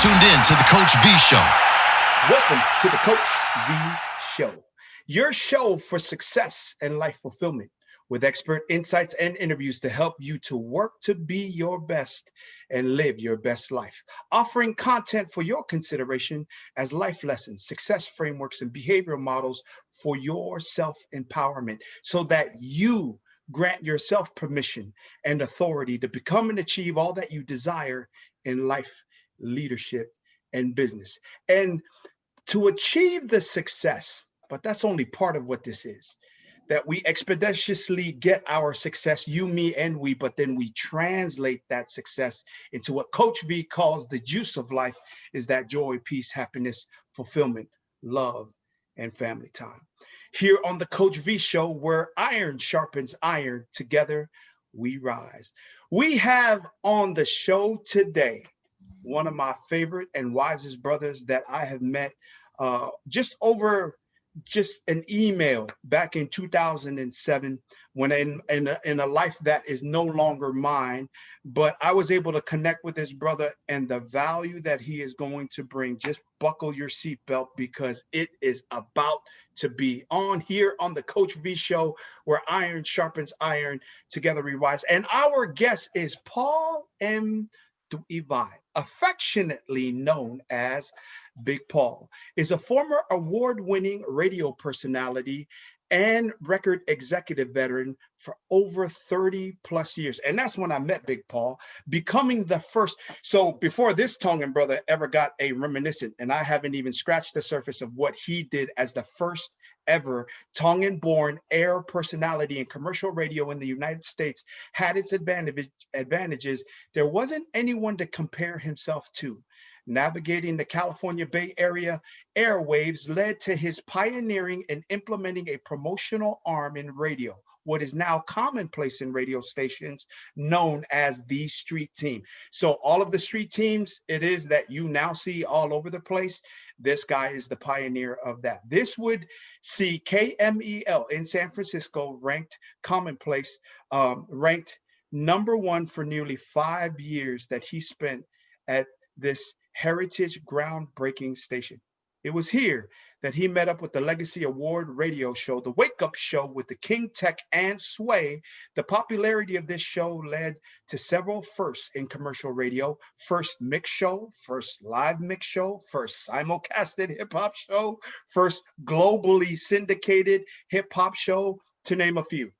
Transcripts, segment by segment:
tuned in to the Coach V Show. Welcome to the Coach V Show, your show for success and life fulfillment, with expert insights and interviews to help you to work to be your best and live your best life. Offering content for your consideration as life lessons, success frameworks, and behavioral models for your self-empowerment so that you grant yourself permission and authority to become and achieve all that you desire in life, leadership, and business. And to achieve the success, but that's only part of what this is, that we expeditiously get our success, you, me, and we, but then we translate that success into what Coach V calls the juice of life, is that joy, peace, happiness, fulfillment, love, and family time. Here on the Coach V Show, where iron sharpens iron, together we rise. We have on the show today one of my favorite and wisest brothers that I have met just over an email back in 2007, when in a life that is no longer mine, but I was able to connect with this brother and the value that he is going to bring. Just buckle your seatbelt, because it is about to be on here on the Coach V Show, where iron sharpens iron, together we rise. And our guest is Paul M. Tuivai, affectionately known as Big Paul, is a former award-winning radio personality and record executive veteran for over 30 plus years. And that's when I met Big Paul, becoming the first. So before this Tongan brother ever got a reminiscent, and I haven't even scratched the surface of what he did as the first ever Tongan-born air personality in commercial radio in the United States, had its advantages. There wasn't anyone to compare himself to. Navigating the California Bay Area airwaves led to his pioneering and implementing a promotional arm in radio, what is now commonplace in radio stations, known as the street team. So all of the street teams it is that you now see all over the place, this guy is the pioneer of that. This would see KMEL in San Francisco ranked commonplace, ranked #1 for nearly 5 years that he spent at this heritage groundbreaking station. It was here that he met up with the Legacy Award radio show, The Wake Up Show with the King Tech and Sway. The popularity of this show led to several firsts in commercial radio: first mix show, first live mix show, first simulcasted hip hop show, first globally syndicated hip hop show, to name a few.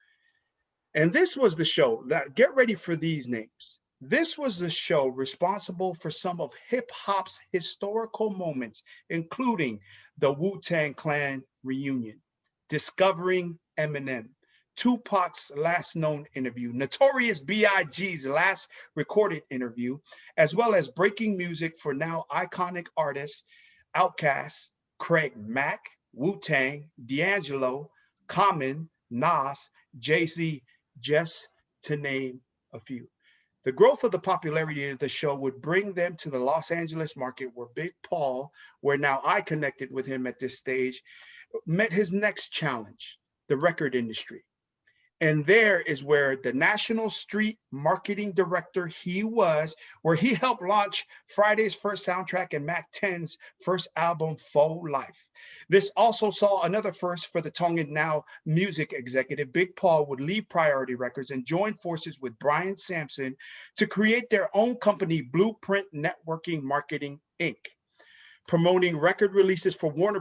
And this was the show that, get ready for these names. This was the show responsible for some of hip-hop's historical moments, including the Wu-Tang Clan Reunion, discovering Eminem, Tupac's last known interview, Notorious B.I.G's last recorded interview, as well as breaking music for now iconic artists Outkast, Mack, Wu-Tang, D'Angelo, Common, Nas, Jay-Z, just to name a few. The growth of the popularity of the show would bring them to the Los Angeles market, where Big Paul, where now I connected with him at this stage, met his next challenge, the record industry. And there is where the national street marketing director he was, where he helped launch Friday's first soundtrack and Mack 10's first album, Faux Life. This also saw another first for the Tongan now music executive. Big Paul would leave Priority Records and join forces with Brian Sampson to create their own company, Blueprint Networking Marketing, Inc., promoting record releases for Warner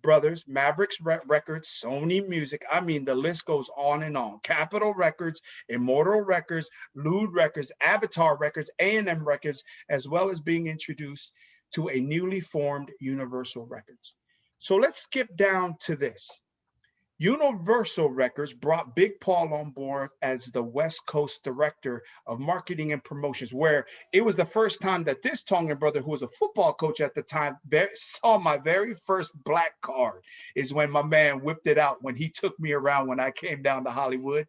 Brothers, Mavericks Records, Sony Music. I mean, the list goes on and on. Capitol Records, Immortal Records, Lude Records, Avatar Records, A&M Records, as well as being introduced to a newly formed Universal Records. So let's skip down to this. Universal Records brought Big Paul on board as the West Coast Director of Marketing and Promotions, where it was the first time that this Tongan brother, who was a football coach at the time, saw my very first black card, is when my man whipped it out when he took me around when I came down to Hollywood.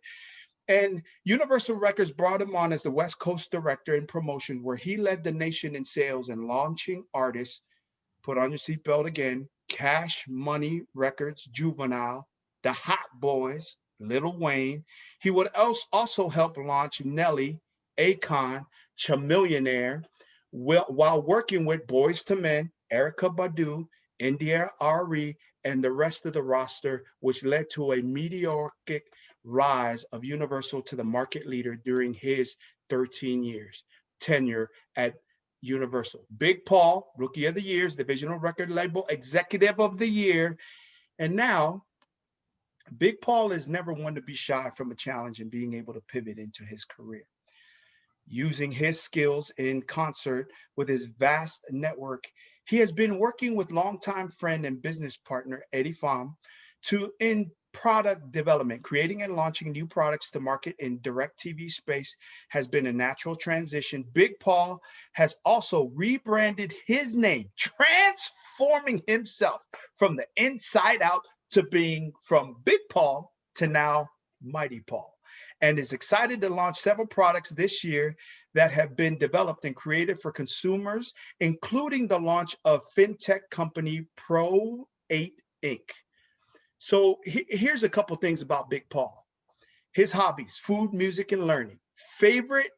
And Universal Records brought him on as the West Coast Director in Promotion, where he led the nation in sales and launching artists. Put on your seatbelt again: Cash Money Records, Juvenile, the Hot Boys, Lil Wayne. He would also help launch Nelly, Akon, Chamillionaire, while working with Boys to Men, Erica Badu, India Ari, and the rest of the roster, which led to a meteoric rise of Universal to the market leader during his 13 years tenure at Universal. Big Paul, Rookie of the Year, Divisional Record Label Executive of the Year. And now, Big Paul is never one to be shy from a challenge and being able to pivot into his career. Using his skills in concert with his vast network, he has been working with longtime friend and business partner Eddie Pham in product development. Creating and launching new products to market in direct TV space has been a natural transition. Big Paul has also rebranded his name, transforming himself from the inside out to being from Big Paul to now Mighty Paul, and is excited to launch several products this year that have been developed and created for consumers, including the launch of fintech company Pro8 Inc. So here's a couple things about Big Paul. His hobbies: food, music, and learning. Favorite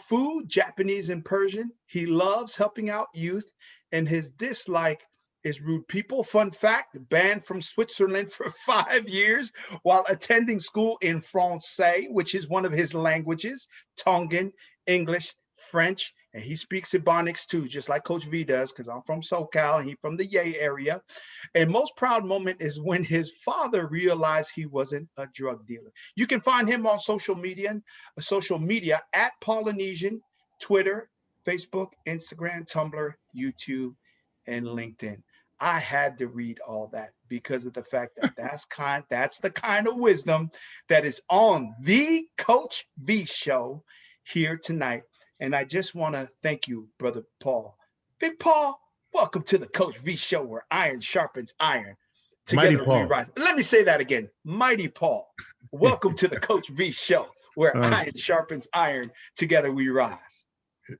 food, Japanese and Persian. He loves helping out youth, and his dislike is rude people. Fun fact, banned from Switzerland for 5 years while attending school in Francais, which is one of his languages, Tongan, English, French, and he speaks Ebonics too, just like Coach V does, because I'm from SoCal and he's from the Yay area. And most proud moment is when his father realized he wasn't a drug dealer. You can find him on social media at Polynesian, Twitter, Facebook, Instagram, Tumblr, YouTube, and LinkedIn. I had to read all that because of the fact that that's the kind of wisdom that is on the Coach V show here tonight. And I just want to thank you, Brother Paul. Big Paul, welcome to the Coach V show, where iron sharpens iron. Together we rise. Let me say that again. Mighty Paul, welcome to the Coach V show, where iron sharpens iron. Together we rise.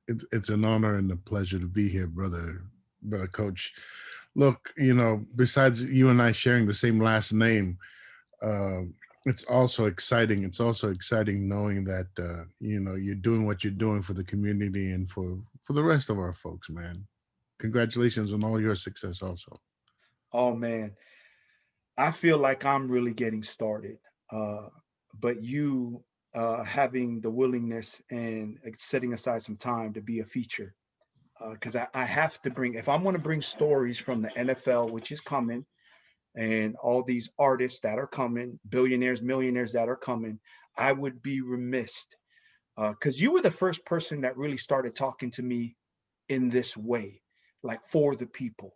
It's an honor and a pleasure to be here, brother Coach. Look, you know, besides you and I sharing the same last name, it's also exciting. It's also exciting knowing that, you know, you're doing what you're doing for the community and for the rest of our folks, man. Congratulations on all your success also. Oh, man. I feel like I'm really getting started. But you having the willingness and setting aside some time to be a feature, because I have to bring, if I'm going to bring stories from the NFL, which is coming, and all these artists that are coming, billionaires, millionaires that are coming, I would be remiss, because you were the first person that really started talking to me in this way, like for the people,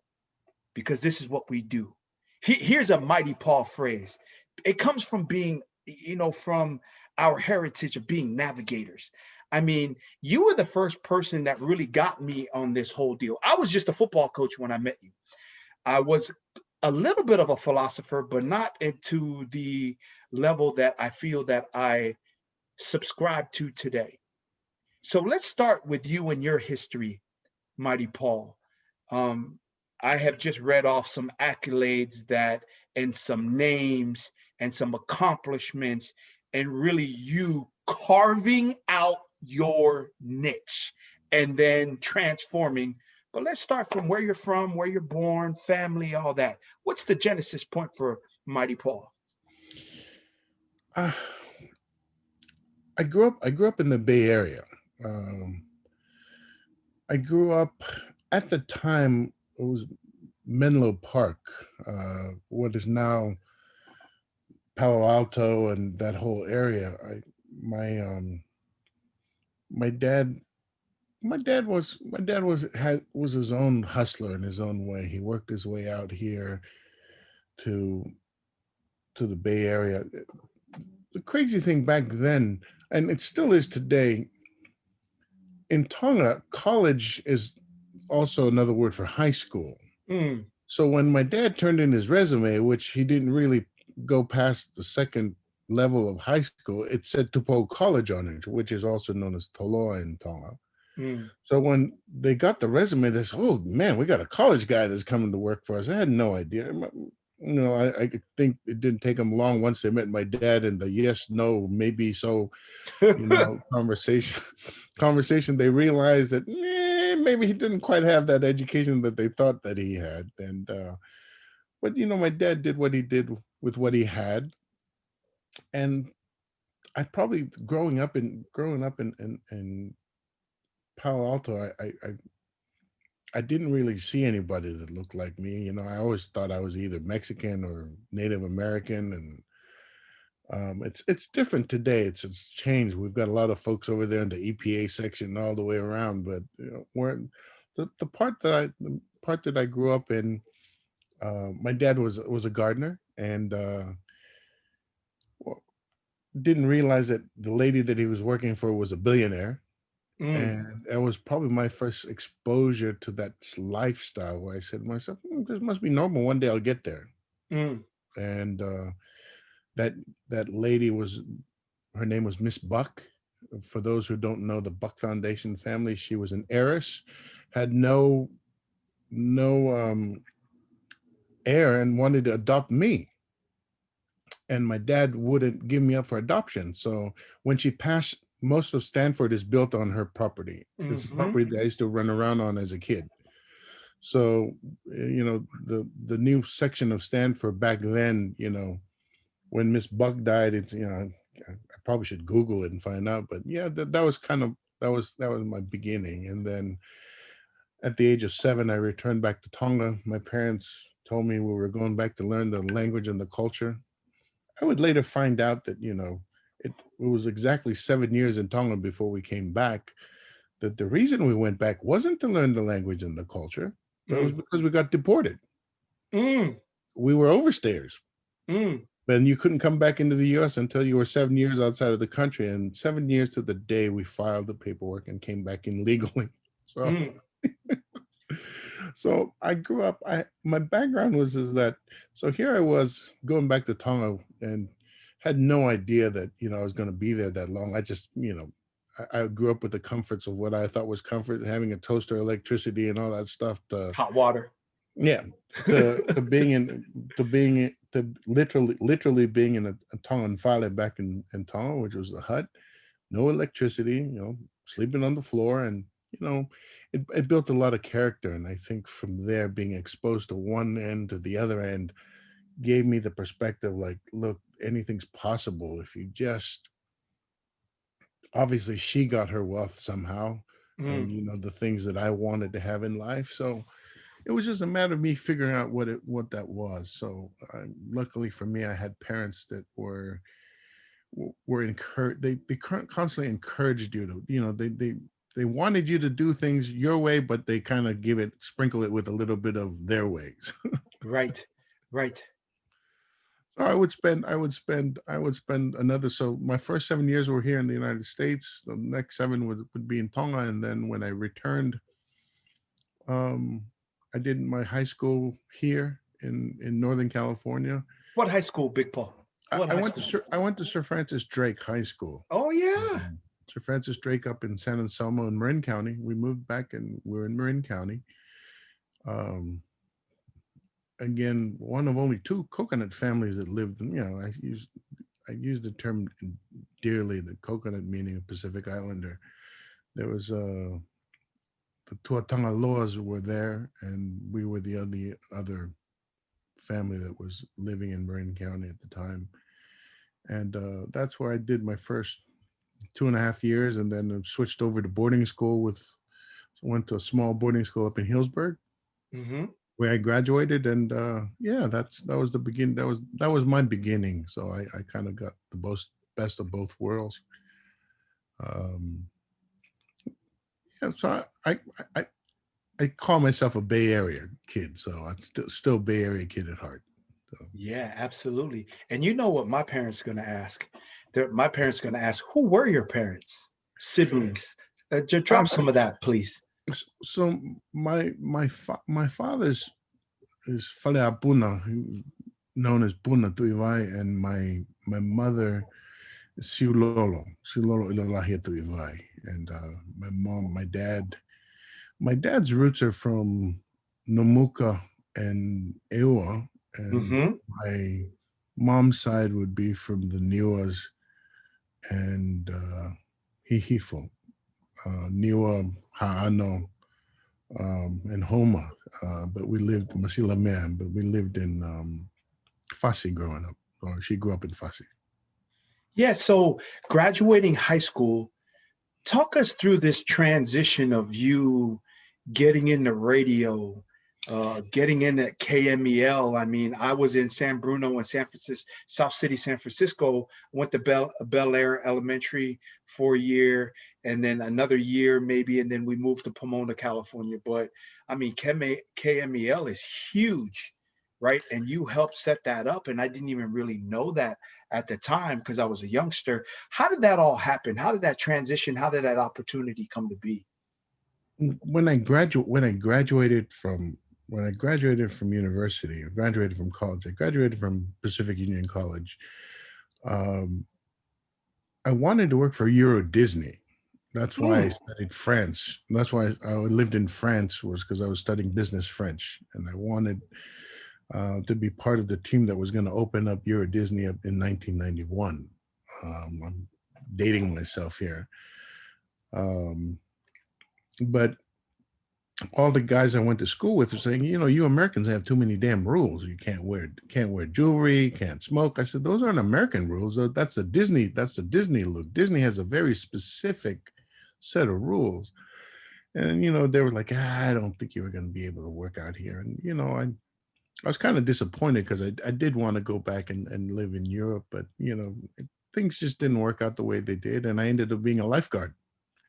because this is what we do. Here's a Mighty Paul phrase. It comes from being, you know, from our heritage of being navigators. I mean, you were the first person that really got me on this whole deal. I was just a football coach when I met you. I was a little bit of a philosopher, but not into the level that I feel that I subscribe to today. So let's start with you and your history, Mighty Paul. I have just read off some accolades and some names and some accomplishments, and really you carving out your niche and then transforming. But let's start from where you're from, where you're born, family, all that. What's the genesis point for Mighty Paul? I grew up in the Bay Area. I grew up at the time, it was Menlo Park, what is now Palo Alto and that whole area. My dad was his own hustler in his own way. He worked his way out here to the Bay Area. The crazy thing back then, and it still is today, in Tonga, college is also another word for high school. Mm. So when my dad turned in his resume, which he didn't really go past the second level of high school, it said Tupac College on it, which is also known as Toloa in Tonga. Mm. So when they got the resume, they said, "Oh man, we got a college guy that's coming to work for us." I had no idea. I think it didn't take them long once they met my dad and the yes, no, maybe so, conversation. They realized that maybe he didn't quite have that education that they thought that he had. And but my dad did what he did with what he had, and I probably growing up in Palo Alto, I didn't really see anybody that looked like me. I always thought I was either Mexican or Native American, and it's different today. It's changed. We've got a lot of folks over there in the EPA section all the way around, but where the part that I grew up in, my dad was a gardener, and well, didn't realize that the lady that he was working for was a billionaire. Mm, And that was probably my first exposure to that lifestyle where I said to myself, this must be normal. One day I'll get there. mm, And that that lady her name was Miss Buck. For those who don't know the Buck Foundation family, she was an heiress, had no heir, and wanted to adopt me. And my dad wouldn't give me up for adoption. So when she passed, most of Stanford is built on her property. It's a mm-hmm. property that I used to run around on as a kid. So, the new section of Stanford back then, when Miss Buck died, it's, I probably should Google it and find out. But yeah, that was kind of that was my beginning. And then at the age of 7, I returned back to Tonga. My parents told me we were going back to learn the language and the culture. I would later find out that, it was exactly 7 years in Tonga before we came back, that the reason we went back wasn't to learn the language and the culture, but it was Mm, because we got deported. mm, We were overstayers. mm, And you couldn't come back into the US until you were 7 years outside of the country. And 7 years to the day we filed the paperwork and came back in legally. So mm. so I grew up, my background is that, so here I was going back to Tonga and had no idea that, I was going to be there that long. I just, I grew up with the comforts of what I thought was comfort, having a toaster, electricity, and all that stuff. Hot water. Yeah, to literally being in a Tongan fale back in Tonga, which was a hut, no electricity, sleeping on the floor, and it built a lot of character. And I think from there, being exposed to one end to the other end gave me the perspective, like, look, anything's possible if you just. Obviously, she got her wealth somehow, and Mm, the things that I wanted to have in life. So it was just a matter of me figuring out what that was. So luckily for me, I had parents that were encouraged. They constantly encouraged you to, they wanted you to do things your way, but they kind of sprinkle it with a little bit of their ways. right, right. So I would spend another. So my first 7 years were here in the United States. The next 7 would be in Tonga, and then when I returned, um, I did my high school here in Northern California. What high school, Big Paul? What I high went to school? I went to Sir Francis Drake High School. Oh yeah. Sir Francis Drake up in San Anselmo in Marin County. We moved back and we're in Marin County. Um, Again, one of only 2 coconut families that lived. I use the term dearly, the coconut meaning of Pacific Islander. There was the Tuatanga laws were there, and we were the only other family that was living in Marin County at the time. And that's where I did my first 2.5 years, and then I switched over to boarding school went to a small boarding school up in Hillsburg, Mm-hmm. where I graduated. And yeah, that was the begin. That was my beginning. So I kind of got the best of both worlds. Um, yeah, so I I call myself a Bay Area kid, so I'm still Bay Area kid at heart. So. Yeah, absolutely. And you know what my parents are going to ask? My parents are going to ask, who were your parents, siblings? Drop some of that, please. So my father's is Faleapuna, known as Puna Tuivai, and my mother is Siulolo Ilalahia Tuivai, and my mom, my dad's roots are from Nomuka and Eua, and Mm-hmm. my mom's side would be from the Niwas and Hihifo, Niwa, Ha'ano, and Homa. But we lived Masila Man, but we lived in Fasi growing up. Or she grew up in Fasi. Yeah. So graduating high school, talk us through this transition of you getting into radio, getting into KMEL. I mean, I was in San Bruno and San Francisco, South City, San Francisco. Went to Bel Air Elementary for a year, and then another year maybe, and then we moved to Pomona, California. But I mean, KMEL is huge, right? And you helped set that up, and I didn't even really know that at the time because I was a youngster. How did that all happen? How did that transition? How did that opportunity come to be? When I graduated from university, I graduated from college. I graduated from Pacific Union College. Um, I wanted to work for Euro Disney. That's why I studied France. That's why I lived in France, was because I was studying business French, and I wanted to be part of the team that was going to open up Euro Disney up in 1991. I'm dating myself here. But all the guys I went to school with were saying, you Americans have too many damn rules. You can't wear jewelry, can't smoke. I said, those aren't American rules. That's the Disney look. Disney has a very specific set of rules. And they were like, I don't think you were going to be able to work out here. And I was kind of disappointed because I did want to go back and live in Europe, but things just didn't work out the way they did, and I ended up being a lifeguard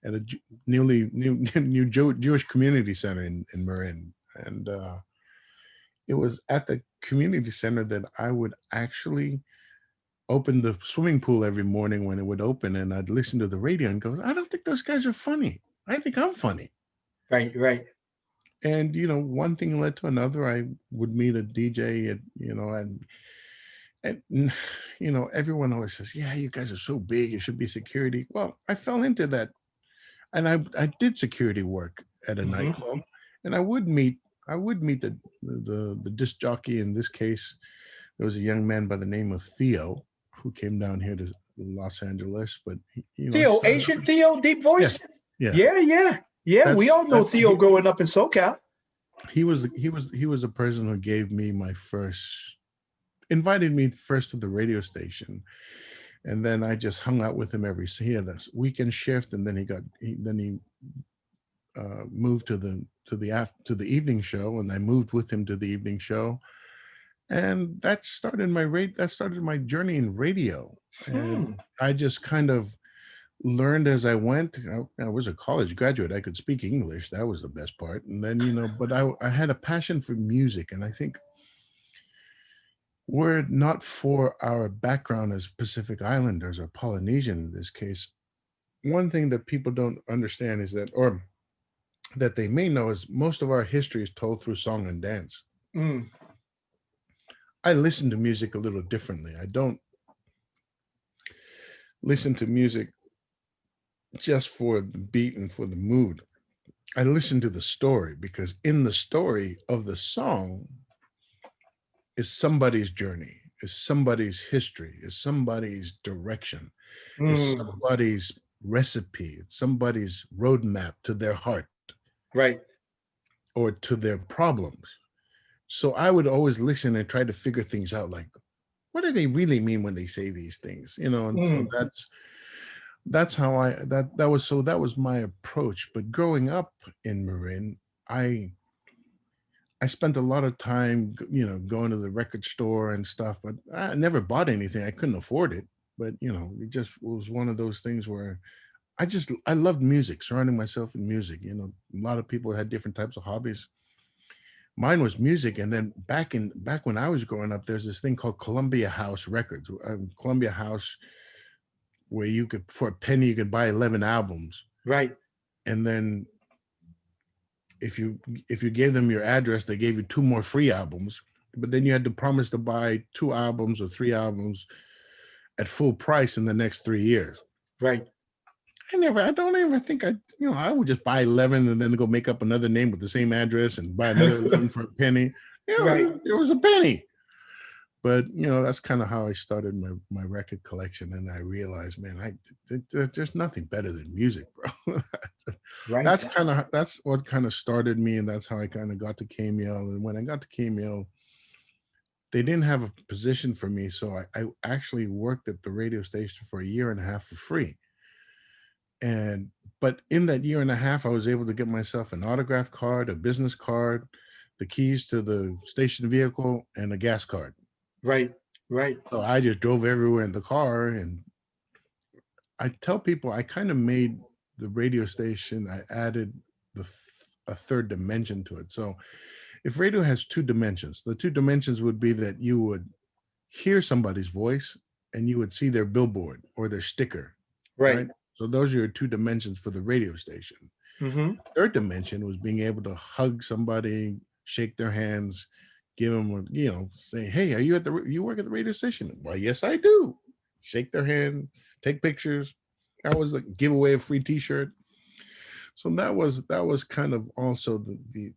at a new Jewish community center in Marin. And it was at the community center that I would actually open the swimming pool every morning when it would open, and I'd listen to the radio and go, I don't think those guys are funny. I think I'm funny. Right. And one thing led to another. I would meet a DJ and everyone always says, yeah, you guys are so big, you should be security. Well, I fell into that. And I did security work at a nightclub, and I would meet the disc jockey. In this case, there was a young man by the name of Theo who came down here to Los Angeles. But Theo, Asian Theo, deep voice. Yeah. We all know Theo growing up in SoCal. He was a person who invited me first to the radio station. And then I just hung out with him he had a weekend shift, and then he moved to the evening show, and I moved with him to the evening show, and that started my journey in radio. And I just kind of learned as I went. I was a college graduate. I could speak English. That was the best part. And then but I had a passion for music, and I think, were it not for our background as Pacific Islanders or Polynesian in this case, one thing that people don't understand is that, or that they may know, is most of our history is told through song and dance. I listen to music a little differently. I don't listen to music just for the beat and for the mood. I listen to the story, because in the story of the song is somebody's journey, is somebody's history, is somebody's direction, is somebody's recipe, it's somebody's roadmap to their heart, right, or to their problems. So I would always listen and try to figure things out, like, what do they really mean when they say these things, and so that's how that was my approach. But growing up in Marin, I spent a lot of time, going to the record store and stuff, but I never bought anything. I couldn't afford it. But, it just was one of those things where I loved music, surrounding myself in music. A lot of people had different types of hobbies. Mine was music. And then back when I was growing up, there's this thing called Columbia House Records. Columbia House, where for a penny, you could buy 11 albums. Right. And then if you gave them your address, they gave you 2 more free albums, but then you had to promise to buy 2 albums or 3 albums at full price in the next 3 years. Right. I don't ever think I would just buy 11 and then go make up another name with the same address and buy another 11 for a penny. Right. It was a penny. But that's kind of how I started my record collection, and I realized, man, there's nothing better than music, bro. Right. That's what kind of started me, and that's how I kind of got to KMEL. And when I got to KMEL, they didn't have a position for me, so I actually worked at the radio station for a year and a half for free. But in that year and a half, I was able to get myself an autograph card, a business card, the keys to the station vehicle, and a gas card. Right. Right. So I just drove everywhere in the car, and I tell people I kind of made the radio station. I added a third dimension to it. So if radio has two dimensions, the two dimensions would be that you would hear somebody's voice and you would see their billboard or their sticker, Right. right? So those are your two dimensions for the radio station. Mm-hmm. Third dimension was being able to hug somebody, shake their hands, give them, say, "Hey, you work at the radio station?" "Well, yes, I do." Shake their hand, take pictures. That was like give away a free T-shirt. So that was kind of also the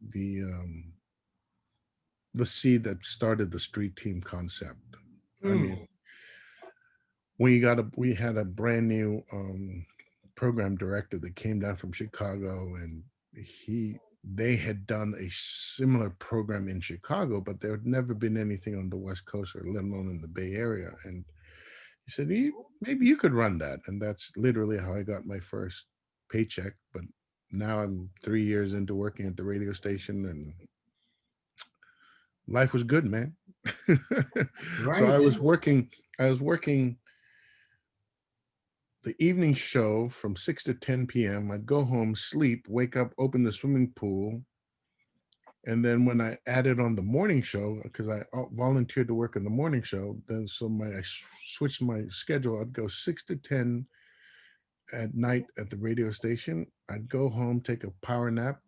seed that started the street team concept. I mean, we had a brand new program director that came down from Chicago, and they had done a similar program in Chicago, but there had never been anything on the West Coast, or let alone in the Bay Area. And he said, maybe you could run that. And that's literally how I got my first paycheck. But now I'm 3 years into working at the radio station, and life was good, man. Right. So I was working the evening show from 6 to 10 p.m. I'd go home, sleep, wake up, open the swimming pool. And then when I added on the morning show, because I volunteered to work in the morning show, then I switched my schedule. I'd go 6 to 10 at night at the radio station. I'd go home, take a power nap.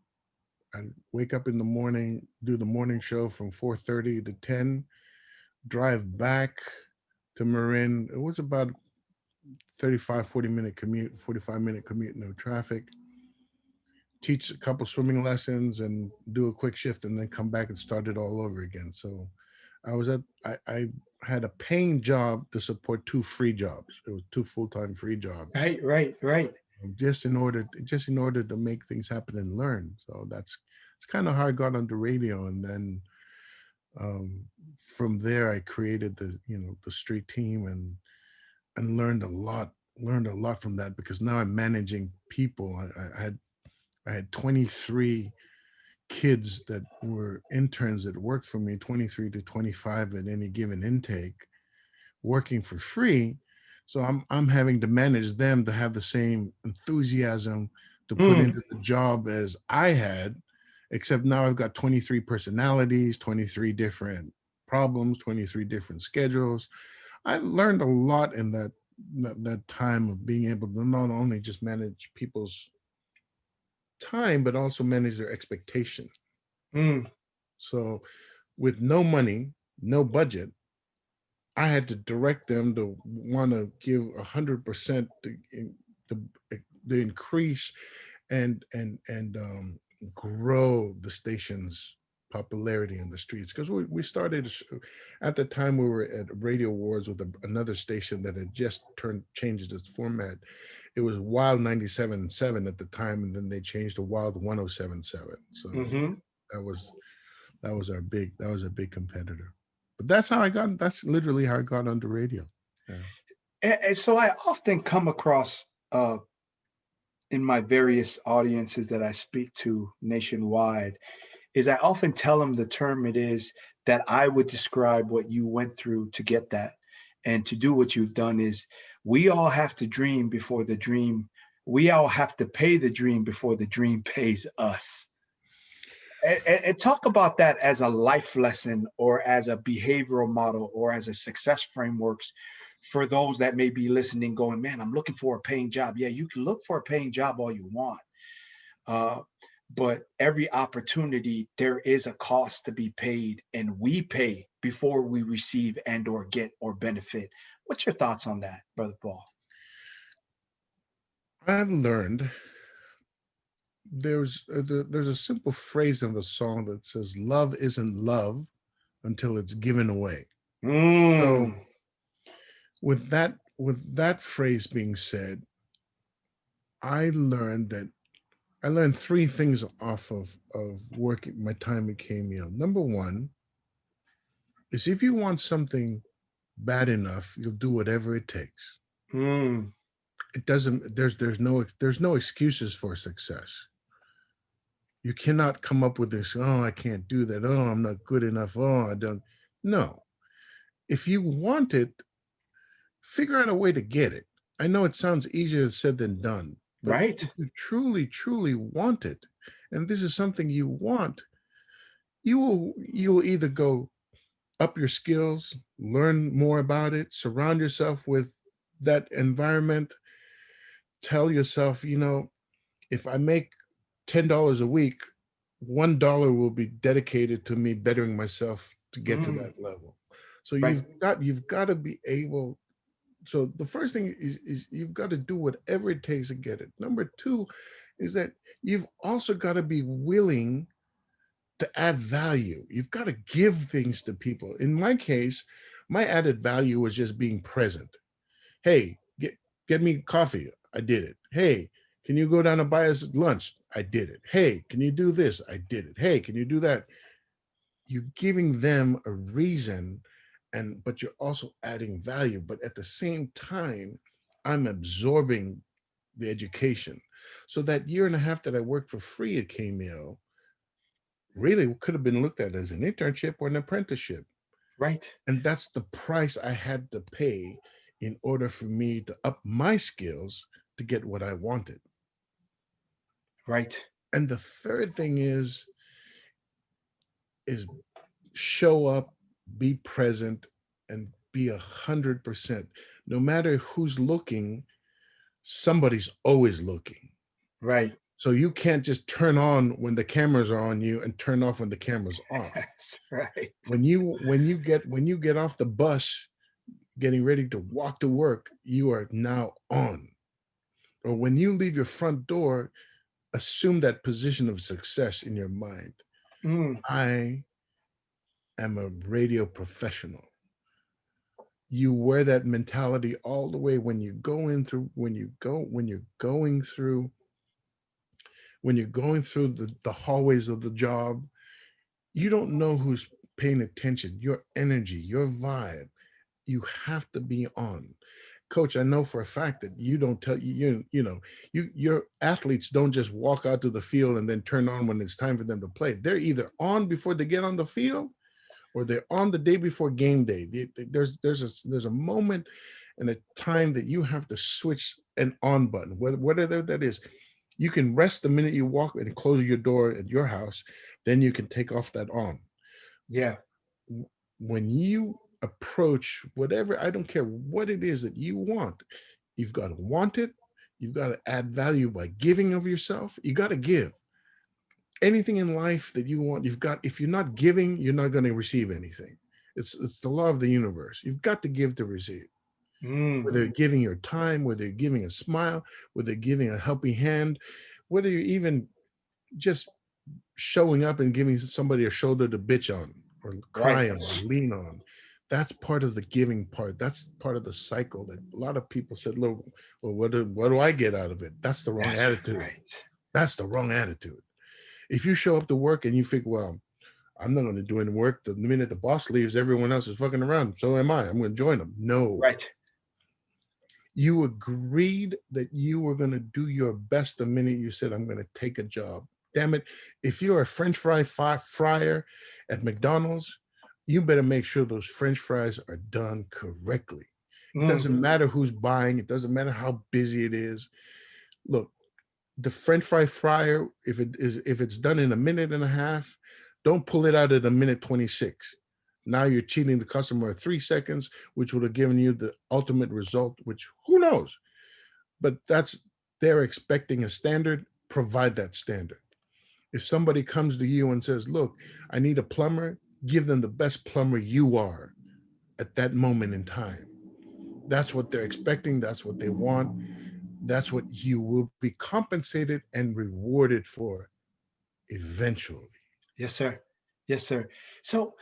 I'd wake up in the morning, do the morning show from 4:30 to 10, drive back to Marin. It was about 45-minute commute, no traffic. Teach a couple swimming lessons and do a quick shift, and then come back and start it all over again. So I had a paying job to support two free jobs. It was two full-time free jobs. Right. Just in order to make things happen and learn. So it's kind of how I got onto radio. And then from there I created the street team, and learned a lot from that, because now I'm managing people. I had 23 kids that were interns that worked for me, 23 to 25 at any given intake, working for free. So I'm having to manage them to have the same enthusiasm to put into the job as I had, except now I've got 23 personalities, 23 different problems, 23 different schedules. I learned a lot in that time of being able to not only just manage people's time, but also manage their expectation. So with no money, no budget, I had to direct them to want to give 100% the increase and grow the station's popularity in the streets. Because we started at the time, we were at Radio Awards with another station that had just changed its format. It was Wild 97.7 at the time, and then they changed to Wild 107.7. So that was a big competitor. But that's literally how I got onto radio. Yeah. And so I often come across in my various audiences that I speak to nationwide, is I often tell them the term it is that I would describe what you went through to get that. And to do what you've done is, we all have to dream before the dream. We all have to pay the dream before the dream pays us. And talk about that as a life lesson, or as a behavioral model, or as a success frameworks for those that may be listening going, man, I'm looking for a paying job. Yeah, you can look for a paying job all you want. But every opportunity, there is a cost to be paid, and we pay before we receive and or get or benefit. What's your thoughts on that, Brother Paul? I've learned there's a simple phrase of a song that says, "Love isn't love until it's given away." So Mm. with that phrase being said, I learned that I learned three things off of working my time at KMEL. Number one is if you want something bad enough, you'll do whatever it takes. Mm. It doesn't there's no excuses for success. You cannot come up with this, oh, I can't do that. Oh, I'm not good enough. Oh, I don't. No. If you want it, figure out a way to get it. I know it sounds easier said than done, but if Right. you truly, truly want it, and this is something you want, you will either go up your skills, learn more about it, surround yourself with that environment, tell yourself, if I make $10 a week, $1 will be dedicated to me bettering myself to get to Mm. that level. So Right. you've got to be able. So the first thing is you've got to do whatever it takes to get it. Number two is that you've also got to be willing to add value. You've got to give things to people. In my case, my added value was just being present. Hey, get me coffee. I did it. Hey, can you go down and buy us lunch? I did it. Hey, can you do this? I did it. Hey, can you do that? You're giving them a reason, and but you're also adding value. But at the same time, I'm absorbing the education. So that year and a half that I worked for free at KMEL really could have been looked at as an internship or an apprenticeship. Right. And that's the price I had to pay in order for me to up my skills to get what I wanted. Right. And the third thing is show up, be present, and be 100%. No matter who's looking, somebody's always looking. Right. So you can't just turn on when the cameras are on you and turn off when the camera's off. That's right. When you get off the bus getting ready to walk to work, you are now on. Or when you leave your front door, assume that position of success in your mind. Mm. I am a radio professional. You wear that mentality all the way when you go in through when you're going through the hallways of the job. You don't know who's paying attention. Your energy, your vibe, you have to be on. Coach, I know for a fact that you don't tell your athletes don't just walk out to the field and then turn on when it's time for them to play. They're either on before they get on the field or they're on the day before game day. There's a moment and a time that you have to switch an on button, whatever that is. You can rest the minute you walk and close your door at your house, then you can take off that on. Yeah. When you approach whatever, I don't care what it is that you want, you've got to want it. You've got to add value by giving of yourself. You got to give anything in life that you want. You've got, if you're not giving, you're not going to receive anything. It's the law of the universe. You've got to give to receive. Mm. Whether you're giving your time, whether you're giving a smile, whether you're giving a helping hand, whether you're even just showing up and giving somebody a shoulder to bitch on or Right. cry on or lean on. That's part of the giving part. That's part of the cycle that a lot of people said, look, well, what do I get out of it? That's the wrong That's attitude. right. That's the wrong attitude. If you show up to work and you think, well, I'm not going to do any work. The minute the boss leaves, everyone else is fucking around. So am I. I'm going to join them. No. Right. You agreed that you were going to do your best the minute you said, I'm going to take a job. Damn it. If you're a French fryer at McDonald's, you better make sure those French fries are done correctly. It Mm. doesn't matter who's buying, it doesn't matter how busy it is. Look, the French fryer, if it's done in a minute and a half, don't pull it out at a minute 26. Now you're cheating the customer 3 seconds, which would have given you the ultimate result, which who knows? But they're expecting a standard, provide that standard. If somebody comes to you and says, look, I need a plumber, give them the best plumber you are at that moment in time. That's what they're expecting. That's what they want. That's what you will be compensated and rewarded for eventually. Yes, sir. Yes, sir. So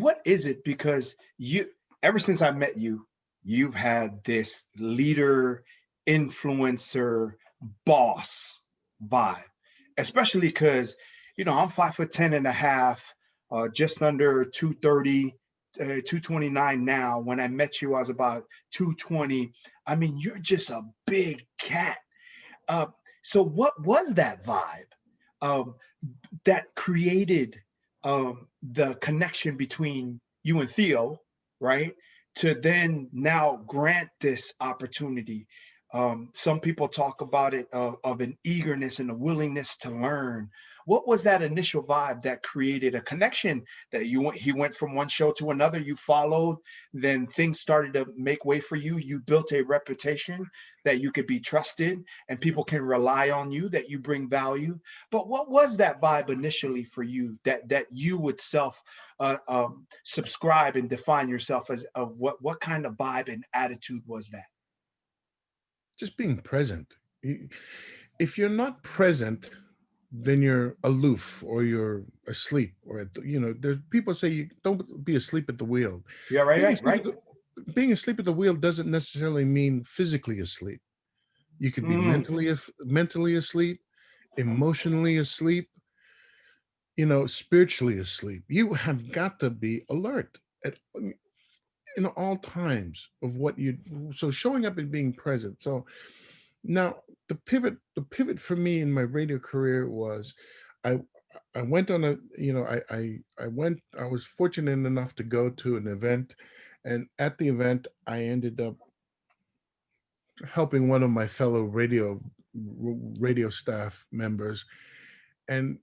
what is it? Because ever since I met you, you've had this leader, influencer, boss vibe, especially because, I'm 5'10" and a half, just under 230, 229 now. When I met you, I was about 220. I mean, you're just a big cat. Uh, so what was that vibe um, that created the connection between you and Theo, right? To then now grant this opportunity. Some people talk about it of an eagerness and a willingness to learn. What was that initial vibe that created a connection that he went from one show to another, you followed, then things started to make way for you. You built a reputation that you could be trusted and people can rely on you, that you bring value. But what was that vibe initially for you that you would self subscribe and define yourself as of what kind of vibe and attitude was that? Just being present. If you're not present, then you're aloof or you're asleep. Or there's people say you don't be asleep at the wheel. Yeah, right, Being right, asleep right. at being asleep at the wheel doesn't necessarily mean physically asleep. You could be Mm, mentally asleep, emotionally asleep, spiritually asleep. You have got to be alert at in all times of what you. So showing up and being present. So now the pivot for me in my radio career was, I I went on a I was fortunate enough to go to an event, and at the event I ended up helping one of my fellow radio staff members, and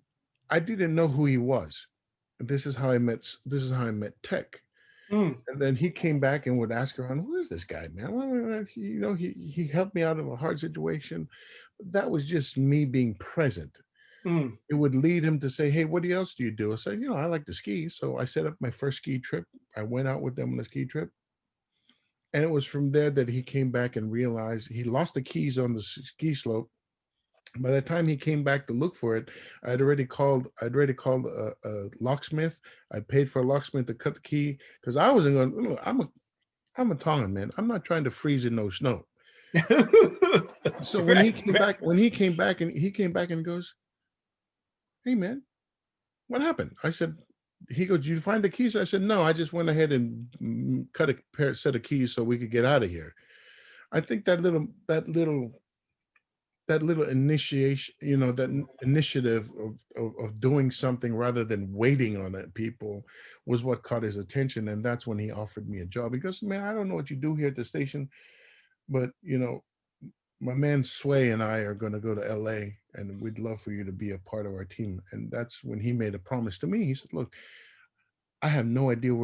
I didn't know who he was. This is how I met Tech. mm, And then he came back and would ask around, who is this guy, man? Well, he helped me out of a hard situation. That was just me being present. mm. It would lead him to say, hey, what else do you do? I said, I like to ski. So I set up my first ski trip. I went out with them on a ski trip. And it was from there that he came back and realized he lost the keys on the ski slope. By the time he came back to look for it, I'd already called a locksmith. I paid for a locksmith to cut the key because I wasn't going. Look, I'm a Tongan man. I'm not trying to freeze in no snow. So when he Right, came right. back, when he came back and goes, "Hey man, what happened?" I said, "He goes, did you find the keys?" I said, "No, I just went ahead and cut a set of keys so we could get out of here." I think that little initiation, that initiative of doing something rather than waiting on it, people, was what caught his attention. And that's when he offered me a job. Because, man, I don't know what you do here at the station, but, my man Sway and I are going to go to LA and we'd love for you to be a part of our team. And that's when he made a promise to me. He said, look, I have no idea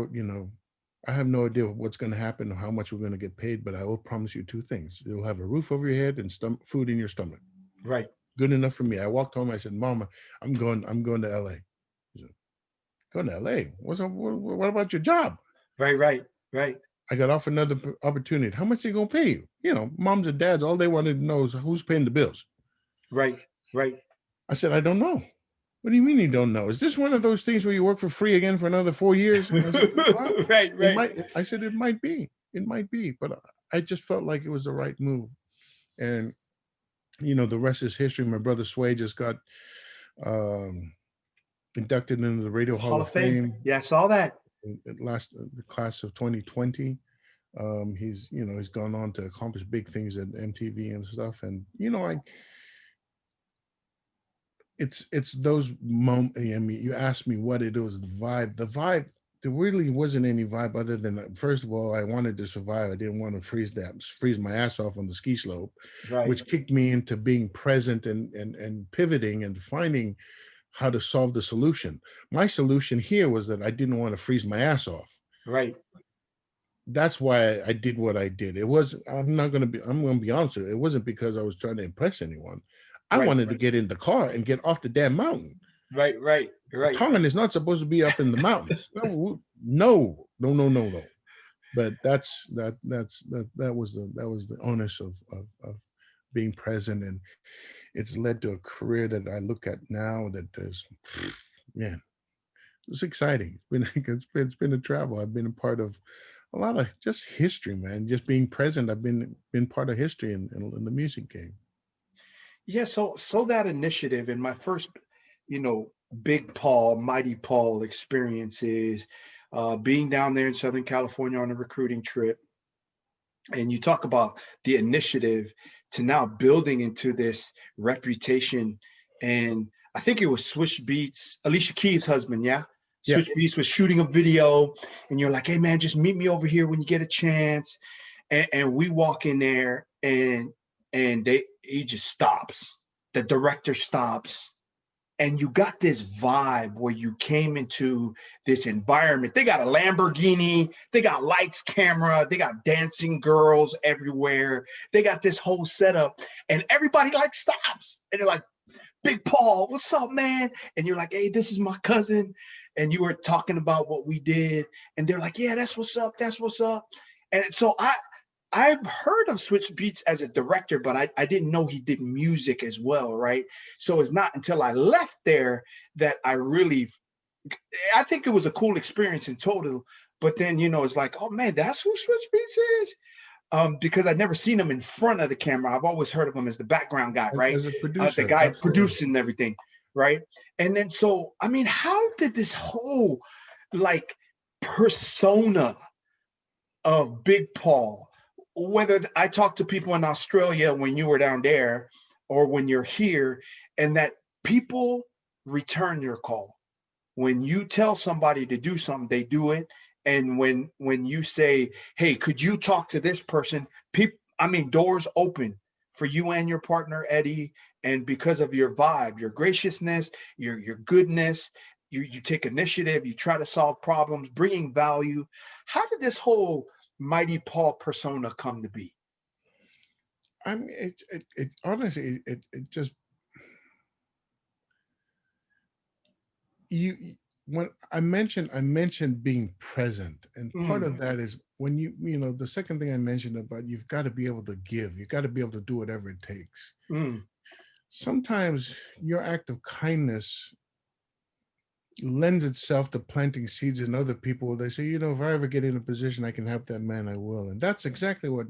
I have no idea what's going to happen or how much we're going to get paid, but I will promise you two things. You'll have a roof over your head and food in your stomach. Right, Good enough for me. I walked home. I said, Mama, I'm going to LA. She said, going to LA? What about your job? right, right, right, I got offered another opportunity. How much they going to pay you? Moms and dads, all they wanted to know is who's paying the bills. right, right. I said, I don't know. What do you mean you don't know? Is this one of those things where you work for free again for another 4 years? And I said, well, Right, it right. might. I said, it might be. It might be. But I just felt like it was the right move. And, the rest is history. My brother Sway just got um, inducted into the Radio Hall Hall of of Fame. Fame Yeah, I saw that. at last the class of 2020. He's gone on to accomplish big things at MTV and stuff. And it's those moments. I mean, you asked me what it was, the vibe. The vibe. There really wasn't any vibe other than, first of all, I wanted to survive. I didn't want to freeze my ass off on the ski slope, Right, which kicked me into being present and pivoting and finding how to solve the solution. My solution here was that I didn't want to freeze my ass off. right, That's why I did what I did. I'm going to be honest with you. It wasn't because I was trying to impress anyone. I right, wanted to get in the car and get off the damn mountain. right, right, A right. Tongan is not supposed to be up in the mountains. No, no, no, no, no, no. But that was the onus of being present, and it's led to a career that I look at now that is, man, It's exciting. It's been a travel. I've been a part of a lot of just history, man. Just being present. I've been part of history in the music game. Yeah, so that initiative in my first, Big Paul, Mighty Paul experiences, being down there in Southern California on a recruiting trip, and you talk about the initiative to now building into this reputation. And I think it was Switch Beats, Alicia Keys' husband, yeah. Yeah. Switch Beats was shooting a video, and you're like, "Hey man, just meet me over here when you get a chance." And we walk in there, and he just stops. The director stops, and you got this vibe where you came into this environment. They got a Lamborghini, they got lights, camera, they got dancing girls everywhere. They got this whole setup, and everybody like stops, and they're like, "Big Paul, what's up, man?" And you're like, "Hey, this is my cousin." And you were talking about what we did, and they're like, "Yeah, that's what's up. That's what's up." And so I've heard of Switch Beats as a director, but I didn't know he did music as well, right? So it's not until I left there that I think it was a cool experience in total. But then, it's like, oh man, that's who Switch Beats is. Because I'd never seen him in front of the camera. I've always heard of him as the background guy, right? As a The producer, guy absolutely. producing everything, right? And then, so, I mean, how did this whole like persona of Big Paul, whether I talk to people in Australia when you were down there or when you're here, and that people return your call. When you tell somebody to do something, they do it. And when you say, "Hey, could you talk to this person?" Doors open for you and your partner, Eddie. And because of your vibe, your graciousness, your goodness, you take initiative, you try to solve problems, bringing value. How did this whole Mighty Paul persona come to be? I mean, it honestly, it just you when I mentioned being present, and part of Mm, that is when the second thing I mentioned about you've got to be able to give, you've got to be able to do whatever it takes. mm, Sometimes your act of kindness lends itself to planting seeds in other people. They say, if I ever get in a position I can help that man, I will. And that's exactly what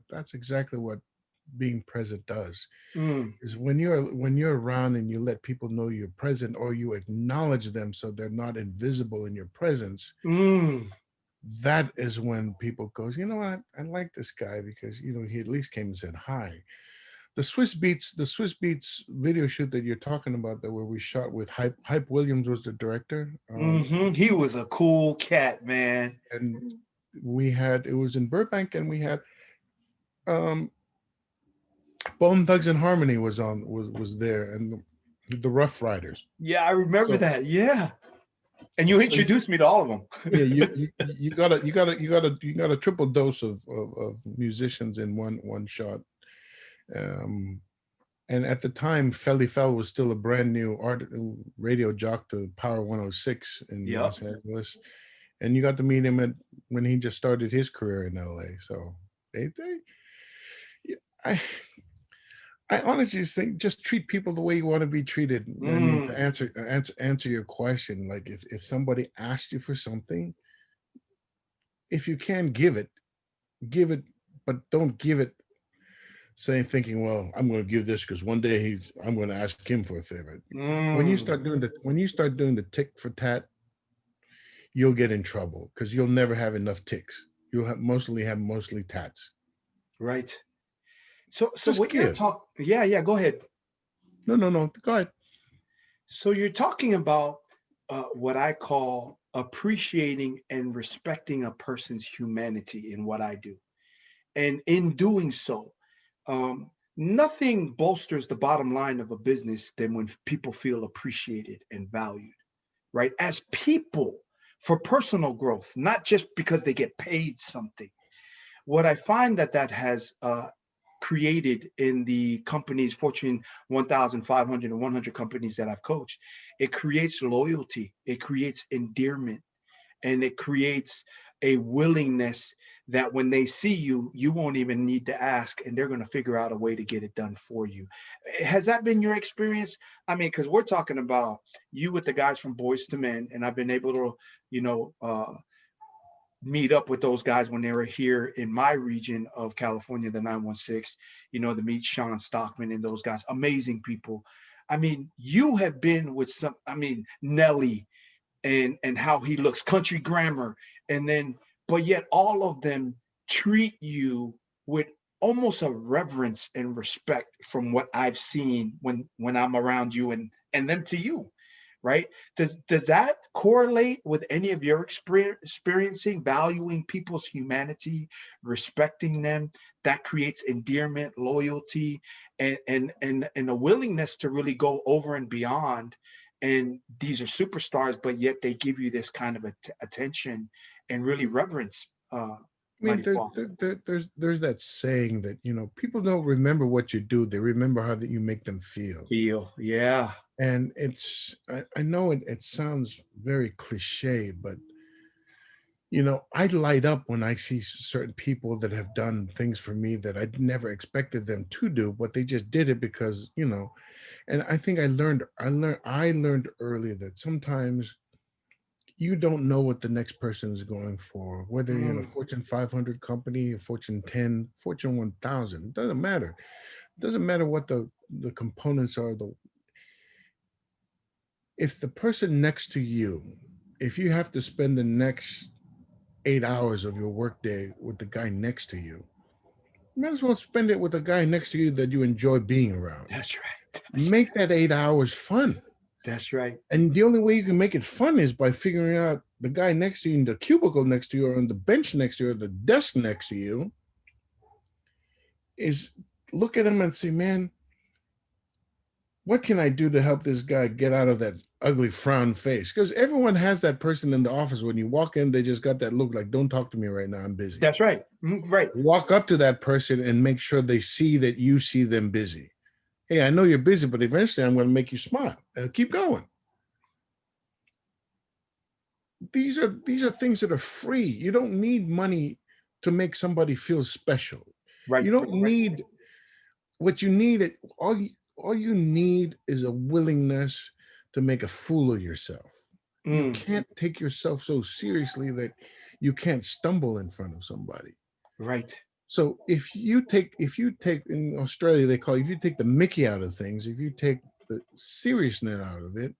being present does. mm, Is when you're around and you let people know you're present, or you acknowledge them so they're not invisible in your presence. mm. That is when people goes, you know what, I like this guy because he at least came and said hi. The Swiss Beats video shoot that you're talking about, that where we shot with Hype Williams was the director. He was a cool cat, man. And it was in Burbank, and we had um Bone Thugs and Harmony was there, and the Rough Riders. Yeah, I remember So that. Yeah. And you so introduced me to all of them. yeah, you got a triple dose of musicians in one shot. Um, and at the time, Felly Fell was still a brand new radio jock to Power 106 in Yep. Los Angeles, and you got to meet him when he just started his career in LA. So they yeah, I honestly just think, just treat people the way you want to be treated. I mean, to Mm, answer your question, like if somebody asks you for something, if you can give it, but don't give it thinking, well, I'm going to give this because one day I'm going to ask him for a favor. When you mm. start doing the tick for tat, you'll get in trouble because you'll never have enough ticks. You'll mostly tats. Right. So Just what you're give. talking, yeah, go ahead. No, no, no. Go ahead. So you're talking about what I call appreciating and respecting a person's humanity in what I do. And in doing so, nothing bolsters the bottom line of a business than when people feel appreciated and valued, right? As people, for personal growth, not just because they get paid something. What I find that has created in the companies, Fortune 1,500 and 100 companies that I've coached, it creates loyalty, it creates endearment, and it creates a willingness that when they see you, you won't even need to ask, and they're going to figure out a way to get it done for you. Has that been your experience? I mean, because we're talking about you with the guys from Boys to Men, and I've been able to, meet up with those guys when they were here in my region of California, the 916, to meet Sean Stockman and those guys, amazing people. I mean, you have been with Nelly and how he looks, Country Grammar, and then, but yet all of them treat you with almost a reverence and respect from what I've seen when I'm around you and them to you. Right? Does that correlate with any of your experiencing, valuing people's humanity, respecting them? That creates endearment, loyalty, and a willingness to really go over and beyond. And these are superstars, but yet they give you this kind of attention and really reverence. I mean, there's that saying that, people don't remember what you do; they remember how that you make them feel. Yeah. And I know it sounds very cliche, but I light up when I see certain people that have done things for me that I never expected them to do, but they just did it because, and I think I learned earlier that sometimes you don't know what the next person is going for, whether you're in a Fortune 500 company, a Fortune 10, Fortune 1000, it doesn't matter. It doesn't matter what the components are. If the person next to you, if you have to spend the next 8 hours of your workday with the guy next to you, you might as well spend it with a guy next to you that you enjoy being around. That's right. Make that 8 hours fun. That's right. And the only way you can make it fun is by figuring out the guy next to you in the cubicle next to you or on the bench next to you or the desk next to you is look at him and say, man, what can I do to help this guy get out of that ugly frown face? Because everyone has that person in the office. When you walk in, they just got that look like, don't talk to me right now, I'm busy. That's right. Right. Walk up to that person and make sure they see that you see them busy. Hey, I know you're busy, but eventually I'm going to make you smile. Keep going. These are things that are free. You don't need money to make somebody feel special. Right. You don't need what you need. All you need is a willingness to make a fool of yourself. You can't take yourself so seriously that you can't stumble in front of somebody. Right. So if you take in Australia, they call it, if you take the Mickey out of things, if you take the seriousness out of it,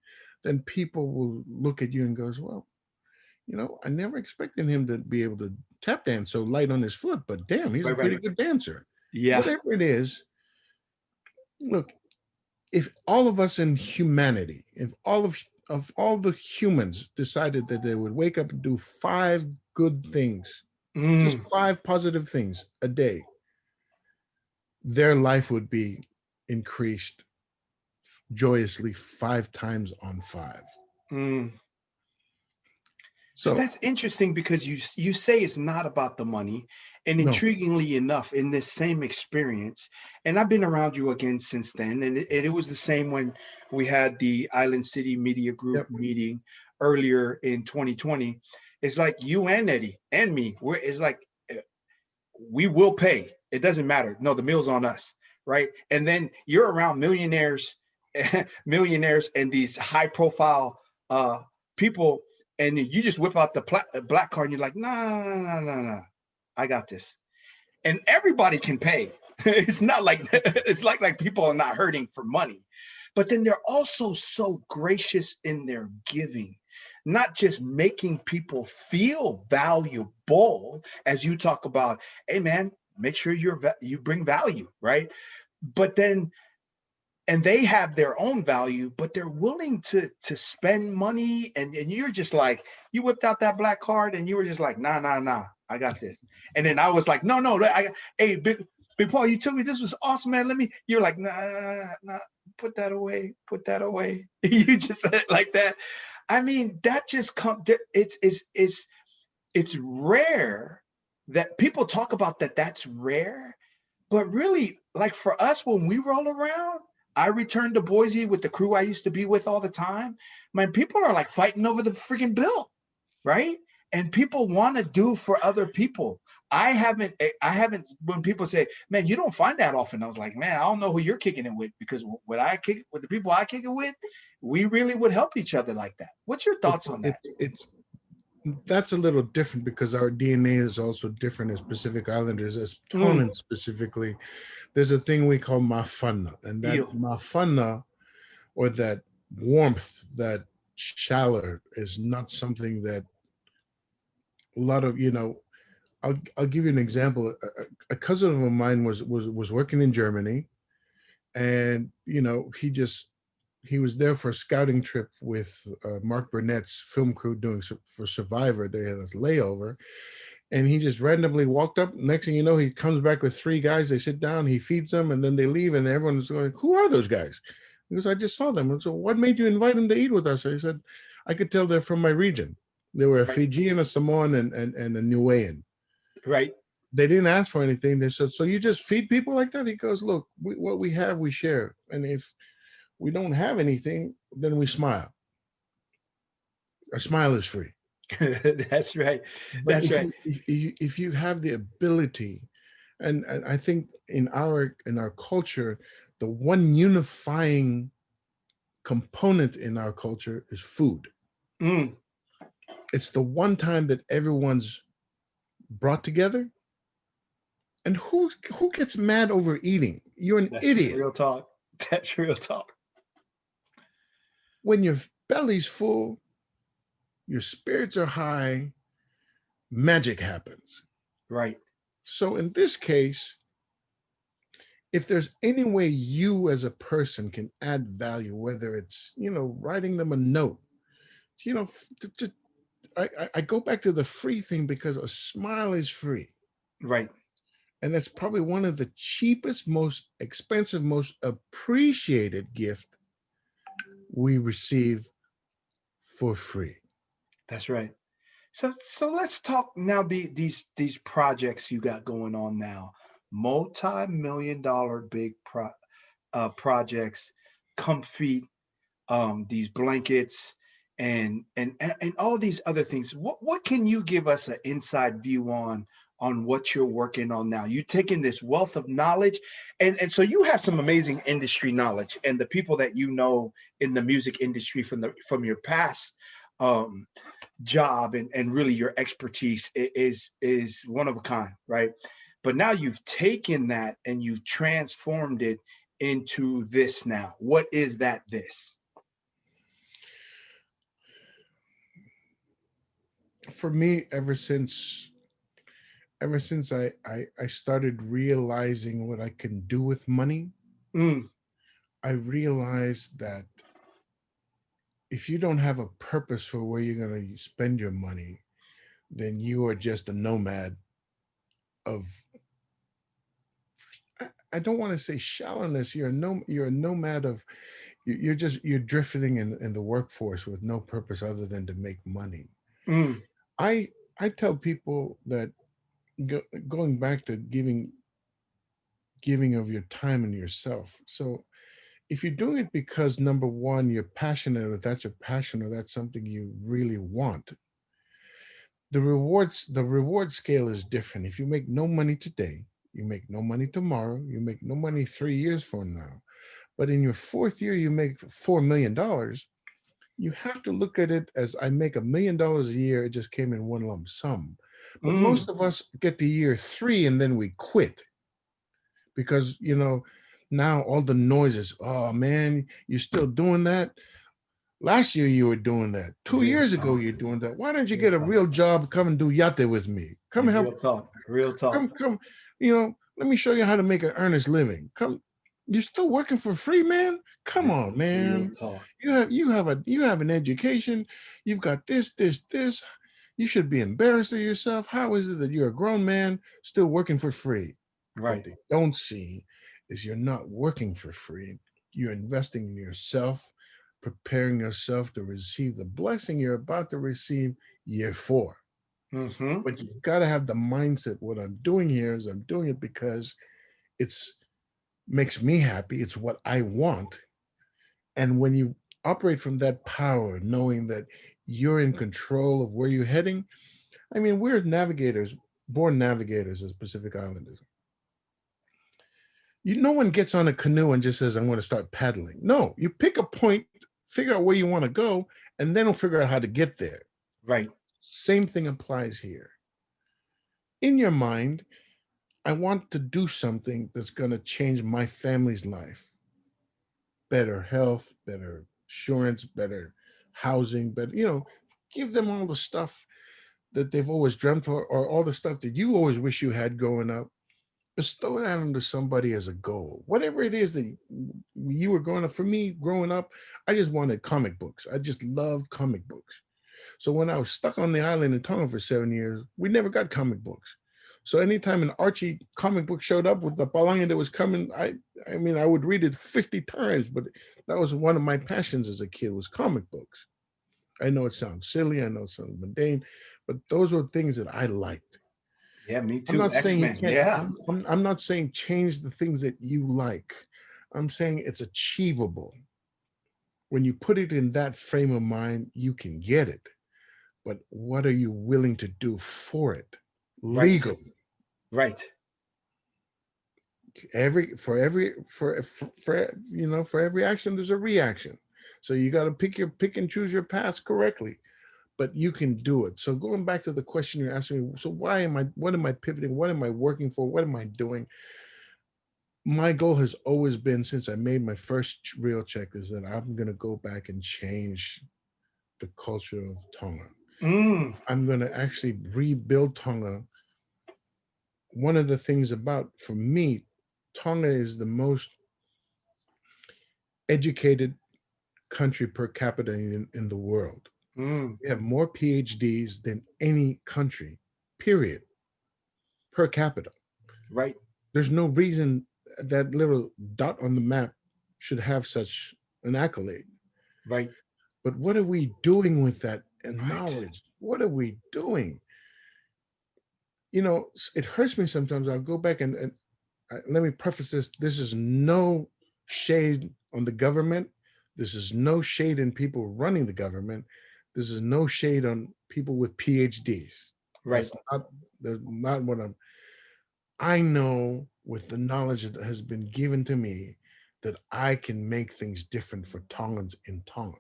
then people will look at you and goes, well, I never expected him to be able to tap dance so light on his foot, but damn, he's a pretty good dancer. Yeah. Whatever it is, look, if all of us in humanity, if all of the humans decided that they would wake up and do 5 good things, just 5 positive things a day, their life would be increased joyously 5 times on 5. So that's interesting because you say it's not about the money, and intriguingly enough, in this same experience, and I've been around you again since then, and it was the same when we had the Island City Media Group meeting earlier in 2020. It's like you and Eddie and me, it's like we will pay. It doesn't matter. No, the meal's on us, right? And then you're around millionaires and these high-profile people. And you just whip out the black card and you're like, nah, I got this. And everybody can pay. It's not like, it's like people are not hurting for money. But then they're also so gracious in their giving, not just making people feel valuable, as you talk about, hey man, make sure you bring value, right? But then, and they have their own value, but they're willing to spend money. And you're just like, you whipped out that black card and you were just like, nah, I got this. And then I was like, no, hey, Big Paul, you told me this was awesome, man. You're like, nah, put that away. You just said it like that. I mean, that just it's rare that people talk about that's rare, but really, like for us, when we roll around, I returned to Boise with the crew I used to be with all the time. Man, people are like fighting over the freaking bill, right? and people want to do for other people. I haven't, when people say, man, you don't find that often. I was like, man, I don't know who you're kicking it with, because when I kick with the people I kick it with, we really would help each other like that. What's your thoughts on that? It's that's a little different because our DNA is also different as Pacific Islanders, as Tongan specifically. There's a thing we call mafana, and that mafana, or that warmth, that shallow, is not something that a lot of, I'll give you an example. A cousin of mine was working in Germany, and he was there for a scouting trip with Mark Burnett's film crew doing for Survivor. They had a layover, and he just randomly walked up. Next thing you know, he comes back with 3 guys. They sit down, he feeds them, and then they leave. And everyone's going, "Who are those guys?" Because I just saw them. And so, what made you invite them to eat with us? I said, I could tell they're from my region. They were a Fijian, a Samoan, and a Niuean. Right. They didn't ask for anything. They said, "So you just feed people like that?" He goes, "Look, what we have, we share. And if we don't have anything, then we smile. A smile is free." That's right. But That's right. If you have the ability, and I think in our culture, the one unifying component in our culture is food. It's the one time that everyone's brought together. And who gets mad over eating? You're an idiot. Real talk. That's real talk. When your belly's full, your spirits are high, magic happens. Right. So in this case, if there's any way you as a person can add value, whether it's, writing them a note, I go back to the free thing, because a smile is free. Right. And that's probably one of the cheapest, most expensive, most appreciated gift we receive for free. That's right. So let's talk now. These projects you got going on now, multi-million-dollar big projects, comfy, these blankets, and all these other things. What can you give us an inside view on what you're working on now? You taking this wealth of knowledge, and so you have some amazing industry knowledge, and the people that you know in the music industry from your past job and really your expertise is one of a kind, right? But now you've taken that and you've transformed it into this now. What is that this? For me, ever since I started realizing what I can do with money, I realized that if you don't have a purpose for where you're going to spend your money, then you are just a nomad of, I don't want to say shallowness. You're a nomad of, you're drifting in the workforce with no purpose other than to make money. I tell people that going back to giving of your time and yourself. So if you're doing it because, number one, you're passionate, or that's your passion, or that's something you really want, the reward scale is different. If you make no money today, you make no money tomorrow, you make no money 3 years from now, but in your 4th year, you make $4 million. You have to look at it as, I make $1 million a year. It just came in one lump sum. But most of us get to year 3 and then we quit, because, now all the noises, "Oh man, you're still doing that? Last year you were doing that. 2 years ago you're doing that. Why don't you get a real job? Come and do yate with me. Come help. Real talk. Come. Let me show you how to make an earnest living. Come. You're still working for free, man. Come on, man. You have an education. You've got this. You should be embarrassed of yourself. How is it that you're a grown man still working for free?" Right. What they don't see is you're not working for free. You're investing in yourself, preparing yourself to receive the blessing you're about to receive year 4. But you've got to have the mindset, what I'm doing here is I'm doing it because it's makes me happy. It's what I want. And when you operate from that power, knowing that you're in control of where you're heading, I mean, we're navigators, born navigators as Pacific Islanders. No one gets on a canoe and just says, I'm going to start paddling. No, you pick a point, figure out where you want to go, and then we'll figure out how to get there. Right. Same thing applies here. In your mind, I want to do something that's going to change my family's life. Better health, better insurance, better housing, better, give them all the stuff that they've always dreamt for, or all the stuff that you always wish you had growing up. Bestow that onto somebody as a goal. Whatever it is that you were going to, for me, growing up, I just wanted comic books. I just loved comic books. So when I was stuck on the island in Tonga for 7 years, we never got comic books. So anytime an Archie comic book showed up with the Palangi that was coming, I mean, I would read it 50 times, but that was one of my passions as a kid, was comic books. I know it sounds silly, I know it sounds mundane, but those were things that I liked. Yeah, me too. I'm not X-Men. saying Yeah. I'm not saying change the things that you like. I'm saying it's achievable. When you put it in that frame of mind, you can get it. But what are you willing to do for it? Legally. Right. For every action, there's a reaction. So you got to pick and choose your paths correctly. But you can do it. So going back to the question you're asking me, so what am I pivoting? What am I working for? What am I doing? My goal has always been, since I made my first real check, is that I'm going to go back and change the culture of Tonga. I'm going to actually rebuild Tonga. One of the things for me, Tonga is the most educated country per capita in the world. We have more PhDs than any country, period, per capita. Right. There's no reason that little dot on the map should have such an accolade. Right. But what are we doing with that knowledge? What are we doing? It hurts me sometimes. I'll go back and let me preface this. This is no shade on the government. This is no shade in people running the government. This is no shade on people with PhDs. Right. That's not what I know, with the knowledge that has been given to me, that I can make things different for Tongans in Tonga.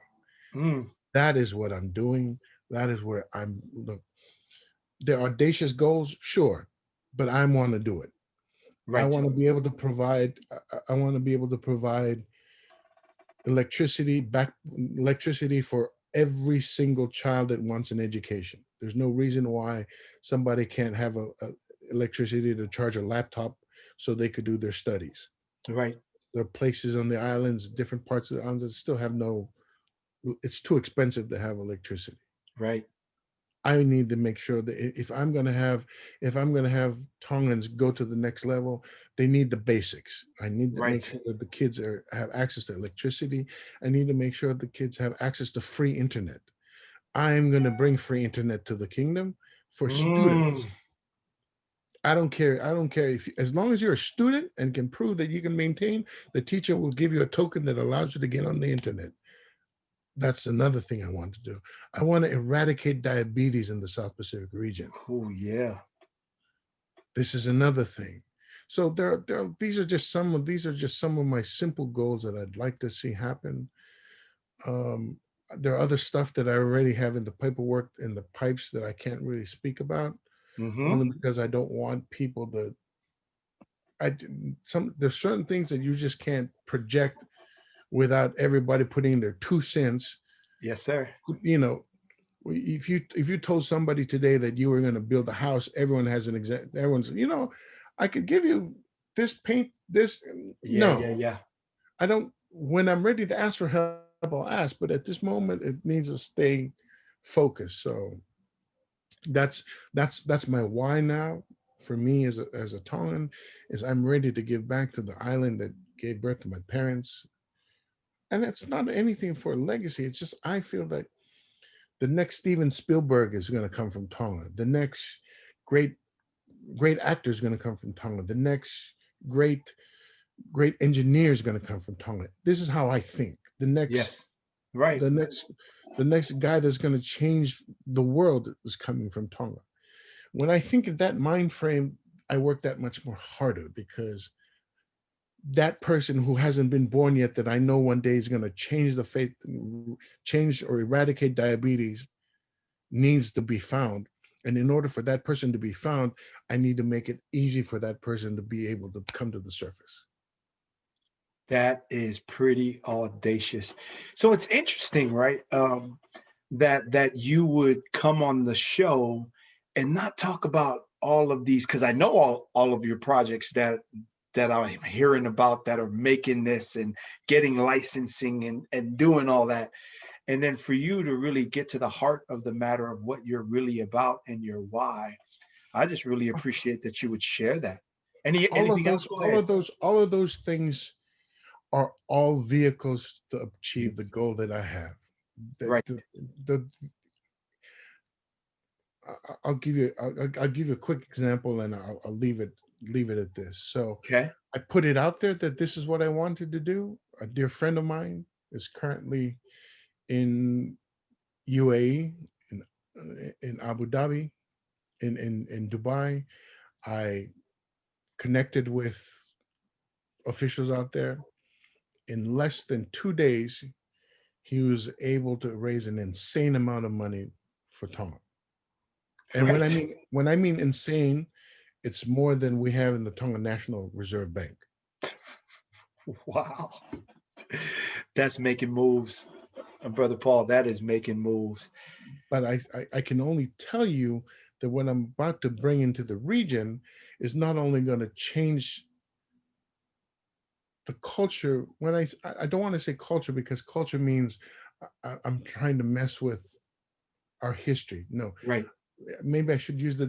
That is what I'm doing. That is where look. They're audacious goals, sure, but I want to do it. Right. I want to be able to provide. I want to be able to provide electricity for every single child that wants an education. There's no reason why somebody can't have electricity to charge a laptop so they could do their studies. Right. There are places on the islands, different parts of the islands, that still have it's too expensive to have electricity. Right. I need to make sure that if I'm going to have Tongans go to the next level, they need the basics. I need to make sure that the kids have access to electricity. I need to make sure the kids have access to free internet. I'm going to bring free internet to the kingdom for students. I don't care if, as long as you're a student and can prove that you can maintain, the teacher will give you a token that allows you to get on the internet. That's another thing I want to do. I want to eradicate diabetes in the South Pacific region. Oh, yeah. This is another thing. So these are just some of my simple goals that I'd like to see happen. There are other stuff that I already have in the paperwork, in the pipes, that I can't really speak about, only because I don't want people to. There's certain things that you just can't project without everybody putting their 2 cents. Yes, sir. If you told somebody today that you were going to build a house, everyone has an exact. Everyone's, I could give you this paint, this. Yeah, no, yeah. I don't. When I'm ready to ask for help, I'll ask. But at this moment, it needs to stay focused. So that's my why now. For me, as a Tongan, is I'm ready to give back to the island that gave birth to my parents. And it's not anything for a legacy. It's just I feel that the next Steven Spielberg is going to come from Tonga. The next great actor is going to come from Tonga. The next great engineer is going to come from Tonga. This is how I think. The next guy that's going to change the world is coming from Tonga. When I think of that mind frame, I work that much more harder because that person who hasn't been born yet that I know one day is going to change the fate, change or eradicate diabetes needs to be found. And in order for that person to be found, I need to make it easy for that person to be able to come to the surface. That is pretty audacious. So it's interesting, right? That you would come on the show and not talk about all of these, because I know all of your projects that I'm hearing about that are making this and getting licensing and doing all that. And then for you to really get to the heart of the matter of what you're really about and your why, I just really appreciate that you would share that. Anything else? Go ahead. All of those things are all vehicles to achieve the goal that I have. Right. The I'll give you a quick example, and I'll leave it at this. So Okay. I put it out there that this is what I wanted to do. A dear friend of mine is currently in UAE, in Abu Dhabi, in Dubai. I connected with officials out there. In less than 2 days, he was able to raise an insane amount of money for Tonga. And Right. when I mean insane, it's more than we have in the Tonga National Reserve Bank. Wow. That's making moves. Brother Paul, that is making moves. But I can only tell you that what I'm about to bring into the region is not only going to change the culture. When I don't want to say culture, because culture means I'm trying to mess with our history. No, Right. maybe I should use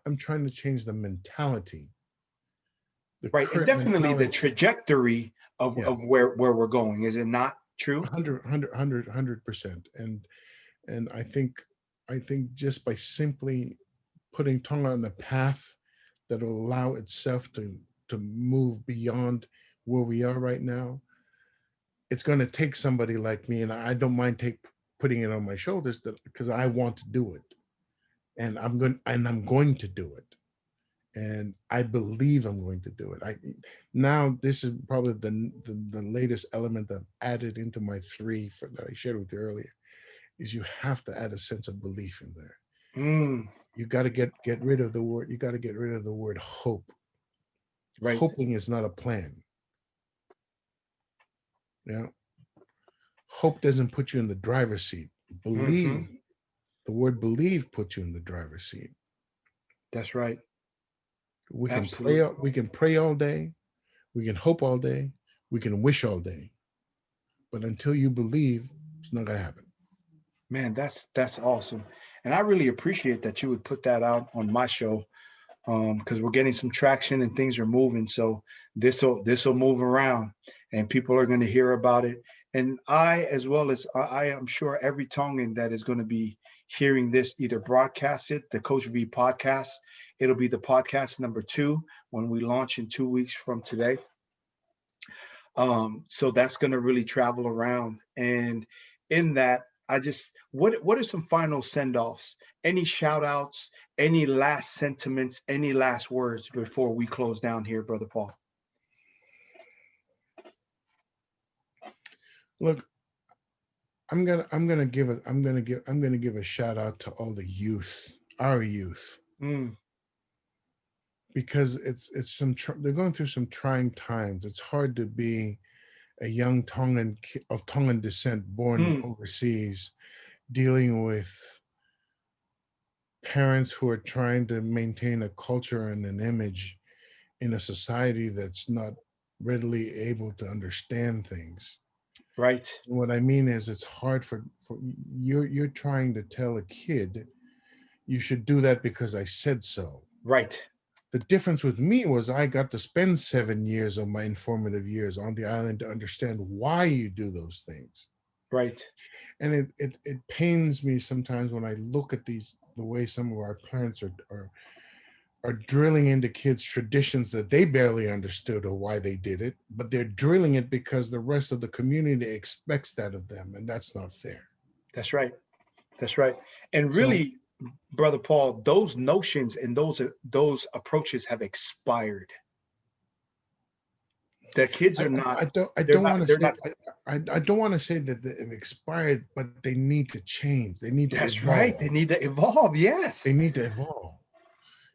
I'm trying to change the mentality. The Right. And current definitely the mentality. trajectory of, Yeah. of where we're going. Is it not true? 100%. And I think just by simply putting Tonga on a path that will allow itself to move beyond where we are right now, it's going to take somebody like me, and I don't mind putting it on my shoulders because I want to do it, and I'm going to do it, and I believe I'm going to do it. Now this is probably the latest element I've added into my three that I shared with you earlier, is you have to add a sense of belief in there. Mm, You got to get rid of the word. You got to get rid of the word hope. right. Hoping is not a plan. Yeah. Hope doesn't put you in the driver's seat. Hmm. Believe, the word believe puts you in the driver's seat. That's right. We can pray. Absolutely. We can pray all day. We can hope all day. We can wish all day. But until you believe, it's not gonna happen. Man, that's awesome. And I really appreciate that you would put that out on my show, because we're getting some traction and things are moving. So this will move around, and people are going to hear about it. And I, as well as I am sure every Tongan that is going to be hearing this, either broadcasted, the Coach V podcast. It'll be the podcast number 2 when we launch in 2 weeks from today. So that's going to really travel around. And in that, what are some final send-offs? Any shout outs, any last sentiments, any last words before we close down here, Brother Paul? Look, I'm gonna give a shout out to all the youth, our youth, Mm, because they're going through some trying times. It's hard to be a young Tongan of Tongan descent born mm, overseas, dealing with parents who are trying to maintain a culture and an image in a society that's not readily able to understand things. right, What I mean is, it's hard for you're trying to tell a kid you should do that because I said so. right, The difference with me was I got to spend 7 years of my informative years on the island to understand why you do those things. right. And it pains me sometimes when I look at the way some of our parents are drilling into kids traditions that they barely understood or why they did it, but they're drilling it because the rest of the community expects that of them, and that's not fair. That's right. That's right. And So really, Brother Paul, those notions and those approaches have expired. The kids are not. I They're don't not. want to They're say not. I don't want to say that they've expired, but they need to change. They need to That's evolve. right. They need to evolve. They Yes. need to evolve.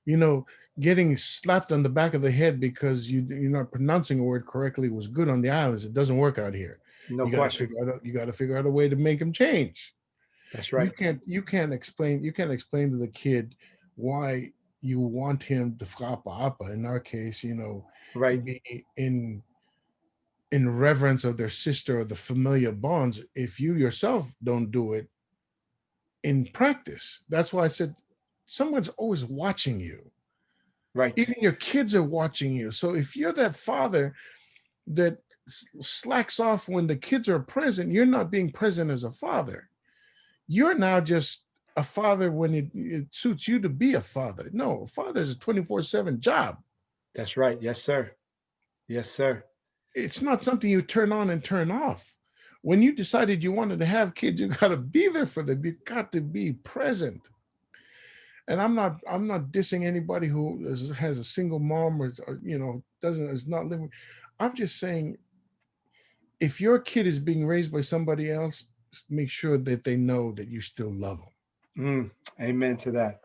You know, getting slapped on the back of the head because you're not pronouncing a word correctly was good on the islands. It doesn't work out here. No You got to question. figure out a way to make them change. That's right. You can't explain to the kid why you want him to frappa appa, in our case, Right. be in reverence of their sister or the familiar bonds if you yourself don't do it in practice. That's why I said someone's always watching you. Right. Even your kids are watching you. So if you're that father that slacks off when the kids are present, you're not being present as a father. You're now just a father when it suits you to be a father. No, a father is a 24/7 job. That's right. Yes, sir. Yes, sir. It's not something you turn on and turn off. When you decided you wanted to have kids, you got to be there for them. You got to be present. And I'm not dissing anybody who has a single mom or is not living. I'm just saying, if your kid is being raised by somebody else, make sure that they know that you still love them. Amen to that.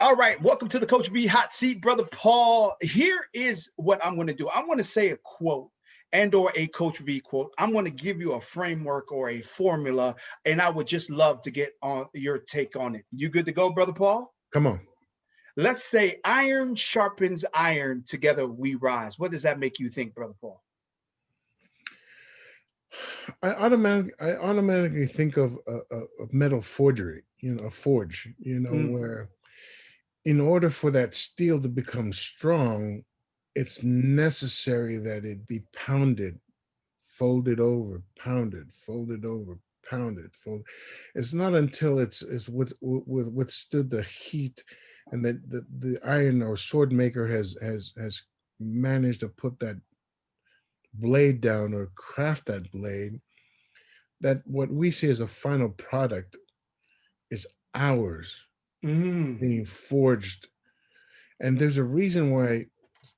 All right, welcome to the Coach V Hot Seat, Brother Paul. Here is what I'm going to do. I'm going to say a quote or a Coach V quote. I'm going to give you a framework or a formula, and I would just love to get on your take on it. You good to go, Brother Paul? Come on. Let's say iron sharpens iron, together we rise. What does that make you think, Brother Paul? I automatically think of a metal forgery, a forge, where in order for that steel to become strong, it's necessary that it be pounded, folded over, pounded, folded over, pounded, folded. It's not until it's withstood the heat and that the iron or sword maker has managed to put that blade down or craft that blade, that what we see as a final product is hours being forged. And there's a reason why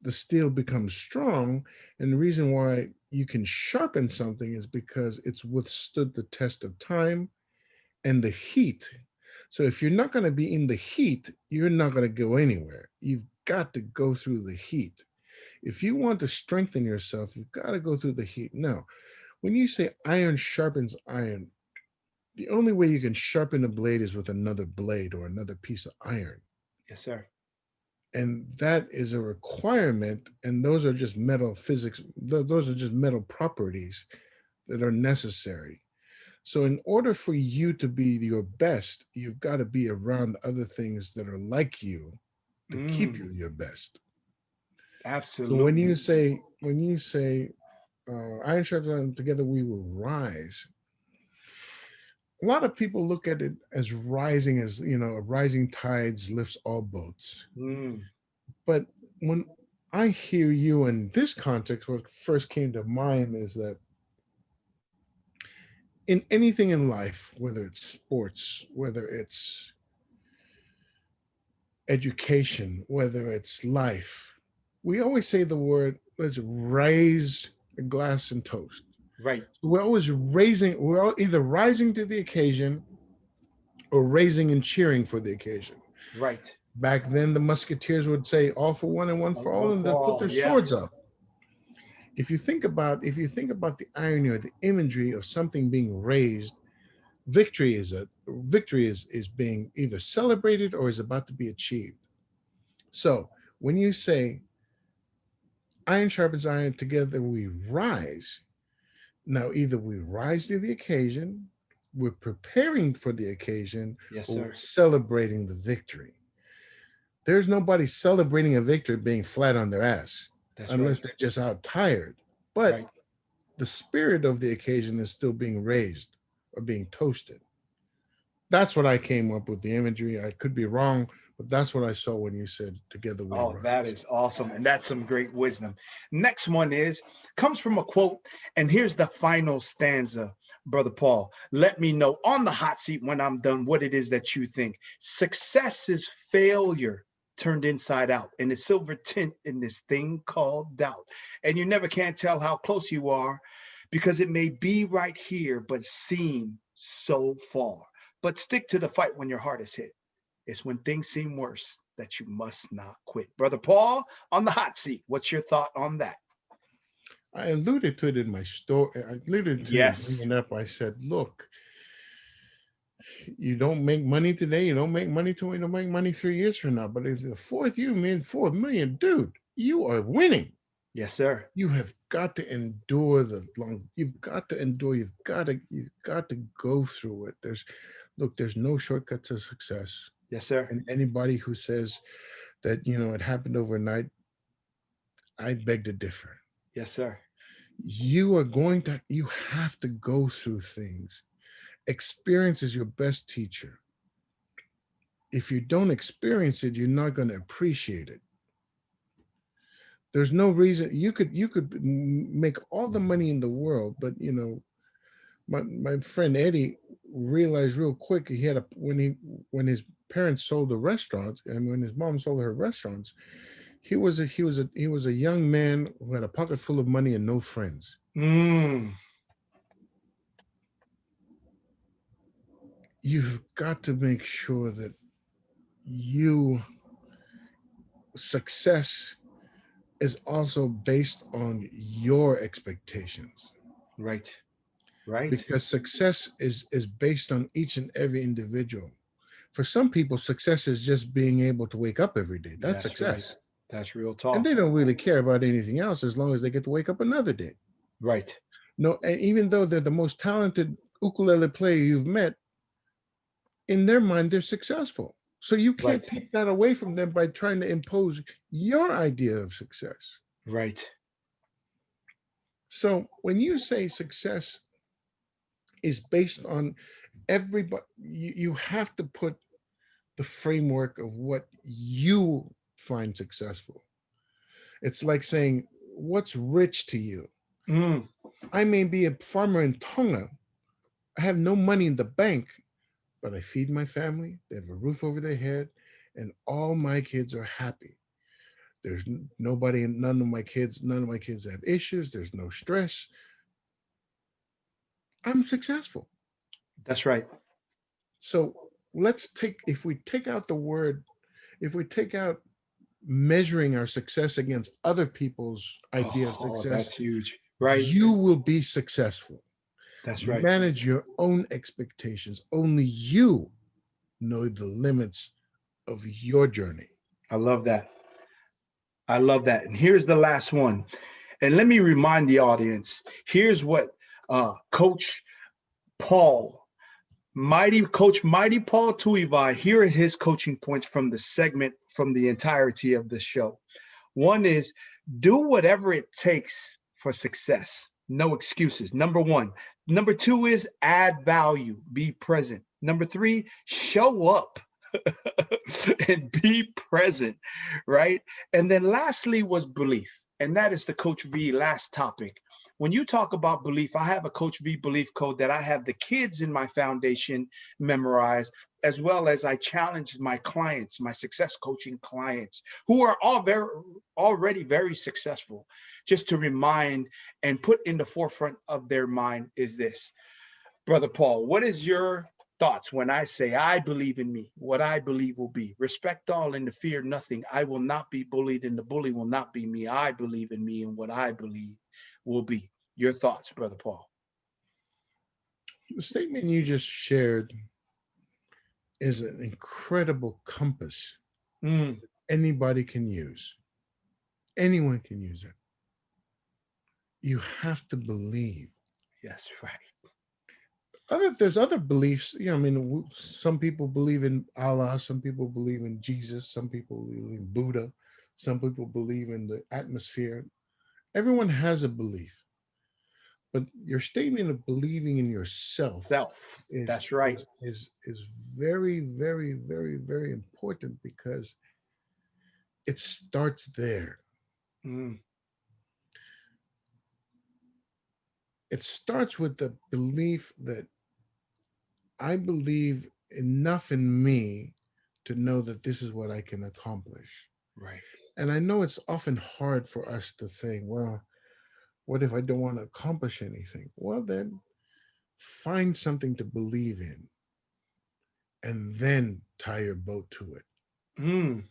the steel becomes strong, and the reason why you can sharpen something is because it's withstood the test of time and the heat. So if you're not going to be in the heat, you're not going to go anywhere. You've got to go through the heat. If you want to strengthen yourself, you've got to go through the heat. Now, when you say iron sharpens iron, the only way you can sharpen a blade is with another blade or another piece of iron. Yes, sir. And that is a requirement, and those are just metal physics. Those are just metal properties that are necessary. So in order for you to be your best, you've got to be around other things that are like you to keep you your best. Absolutely. So when you say iron sharpens iron, together we will rise. A lot of people look at it as rising, as rising tides lifts all boats. But when I hear you in this context, what first came to mind is that in anything in life, whether it's sports, whether it's education, whether it's life, we always say the word, let's raise a glass and toast. Right. We're all either rising to the occasion or raising and cheering for the occasion. Right. Back then, the musketeers would say all for one and one for all, and they'd put their swords up. If you think about the irony or the imagery of something being raised, victory is being either celebrated or is about to be achieved. So when you say iron sharpens iron, together we rise. Now either we rise to the occasion, we're preparing for the occasion, yes, or sir, we're celebrating the victory. There's nobody celebrating a victory being flat on their ass. That's unless right. They're just out tired. But right. The spirit of the occasion is still being raised or being toasted. That's what I came up with the imagery. I could be wrong, But that's what I saw when you said together we Oh, rise. that is awesome. And that's some great wisdom. Next one comes from a quote. And here's the final stanza, Brother Paul. Let me know on the hot seat when I'm done what it is that you think. Success is failure turned inside out, and a silver tint in this thing called doubt. And you never can tell how close you are because it may be right here, but seem so far. But stick to the fight when your heart is hit. It's when things seem worse that you must not quit. Brother Paul, on the hot seat, what's your thought on that? I alluded to it in my story. I alluded to it Yes. bringing up. I said, look, you don't make money today, you don't make money tomorrow, you don't make money 3 years from now. But if the fourth you made 4 million, dude, you are winning. Yes, sir. You have got to endure the long. You've got to endure. You've got to go through it. There's no shortcut to success. Yes, sir. And anybody who says that it happened overnight, I beg to differ. Yes, sir. You have to go through things. Experience is your best teacher. If you don't experience it, you're not going to appreciate it. There's no reason you could make all the money in the world, but my friend Eddie realized real quick he had when his parents sold the restaurants and when his mom sold her restaurants, he was a young man who had a pocket full of money and no friends. You've got to make sure that success is also based on your expectations. Right. Right. Because success is based on each and every individual. For some people, success is just being able to wake up every day. That's success. Right. That's real And talk. they don't really care about anything else as long as they get to wake up another day. Right. No, and even though they're the most talented ukulele player you've met, in their mind, they're successful. So you can't take that away from them by trying to impose your idea of success. Right. So when you say success is based on everybody, you have to put the framework of what you find successful. It's like saying, what's rich to you? I may be a farmer in Tonga. I have no money in the bank, but I feed my family. They have a roof over their head, and all my kids are happy. There's none of my kids have issues. There's no stress. I'm successful. That's right. So if we take out measuring our success against other people's idea of success, that's huge. Right. You will be successful. That's right. Manage your own expectations. Only you know the limits of your journey. I love that. I love that. And here's the last one. And let me remind the audience, here's what Coach Paul, Mighty Paul Tuivai, here are his coaching points from the segment, from the entirety of the show. One is, do whatever it takes for success. No excuses. Number one. Number two is add value, be present. Number three, show up and be present, right? And then lastly was belief. And that is the Coach V last topic. When you talk about belief, I have a Coach V belief code that I have the kids in my foundation memorize, as well as I challenge my clients, my success coaching clients, who are already very successful, just to remind and put in the forefront of their mind is this. Brother Paul, what is your thoughts when I say I believe in me, what I believe will be? Respect all and fear nothing. I will not be bullied and the bully will not be me. I believe in me and what I believe will be. Your thoughts, Brother Paul? The statement you just shared is an incredible compass anybody can use. Anyone can use it. You have to believe. Yes, right. There's other beliefs. Some people believe in Allah. Some people believe in Jesus. Some people believe in Buddha. Some people believe in the atmosphere. Everyone has a belief. but your statement of believing in yourself Self. That's right. is very, very, very, very important, because it starts there. Mm. It starts with the belief that I believe enough in me to know that this is what I can accomplish. Right. And I know it's often hard for us to think, well, what if I don't want to accomplish anything? Well, then find something to believe in and then tie your boat to it. Mm.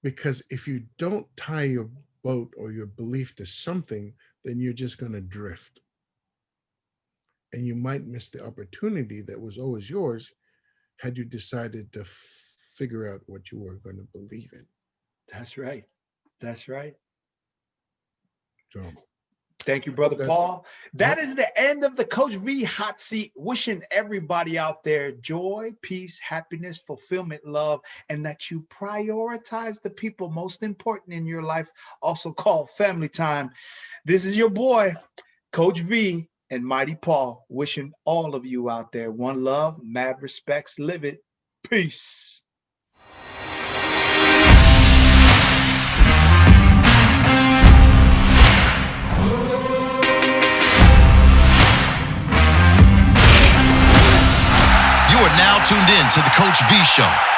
Because if you don't tie your boat or your belief to something, then you're just going to drift. And you might miss the opportunity that was always yours had you decided to figure out what you were going to believe in. That's right. That's right. So, thank you, Brother Paul. That is the end of the Coach V Hot Seat. Wishing everybody out there joy, peace, happiness, fulfillment, love, and that you prioritize the people most important in your life, also called family time. This is your boy, Coach V and Mighty Paul, wishing all of you out there one love, mad respects, live it. Peace. You are now tuned in to the Coach V Show.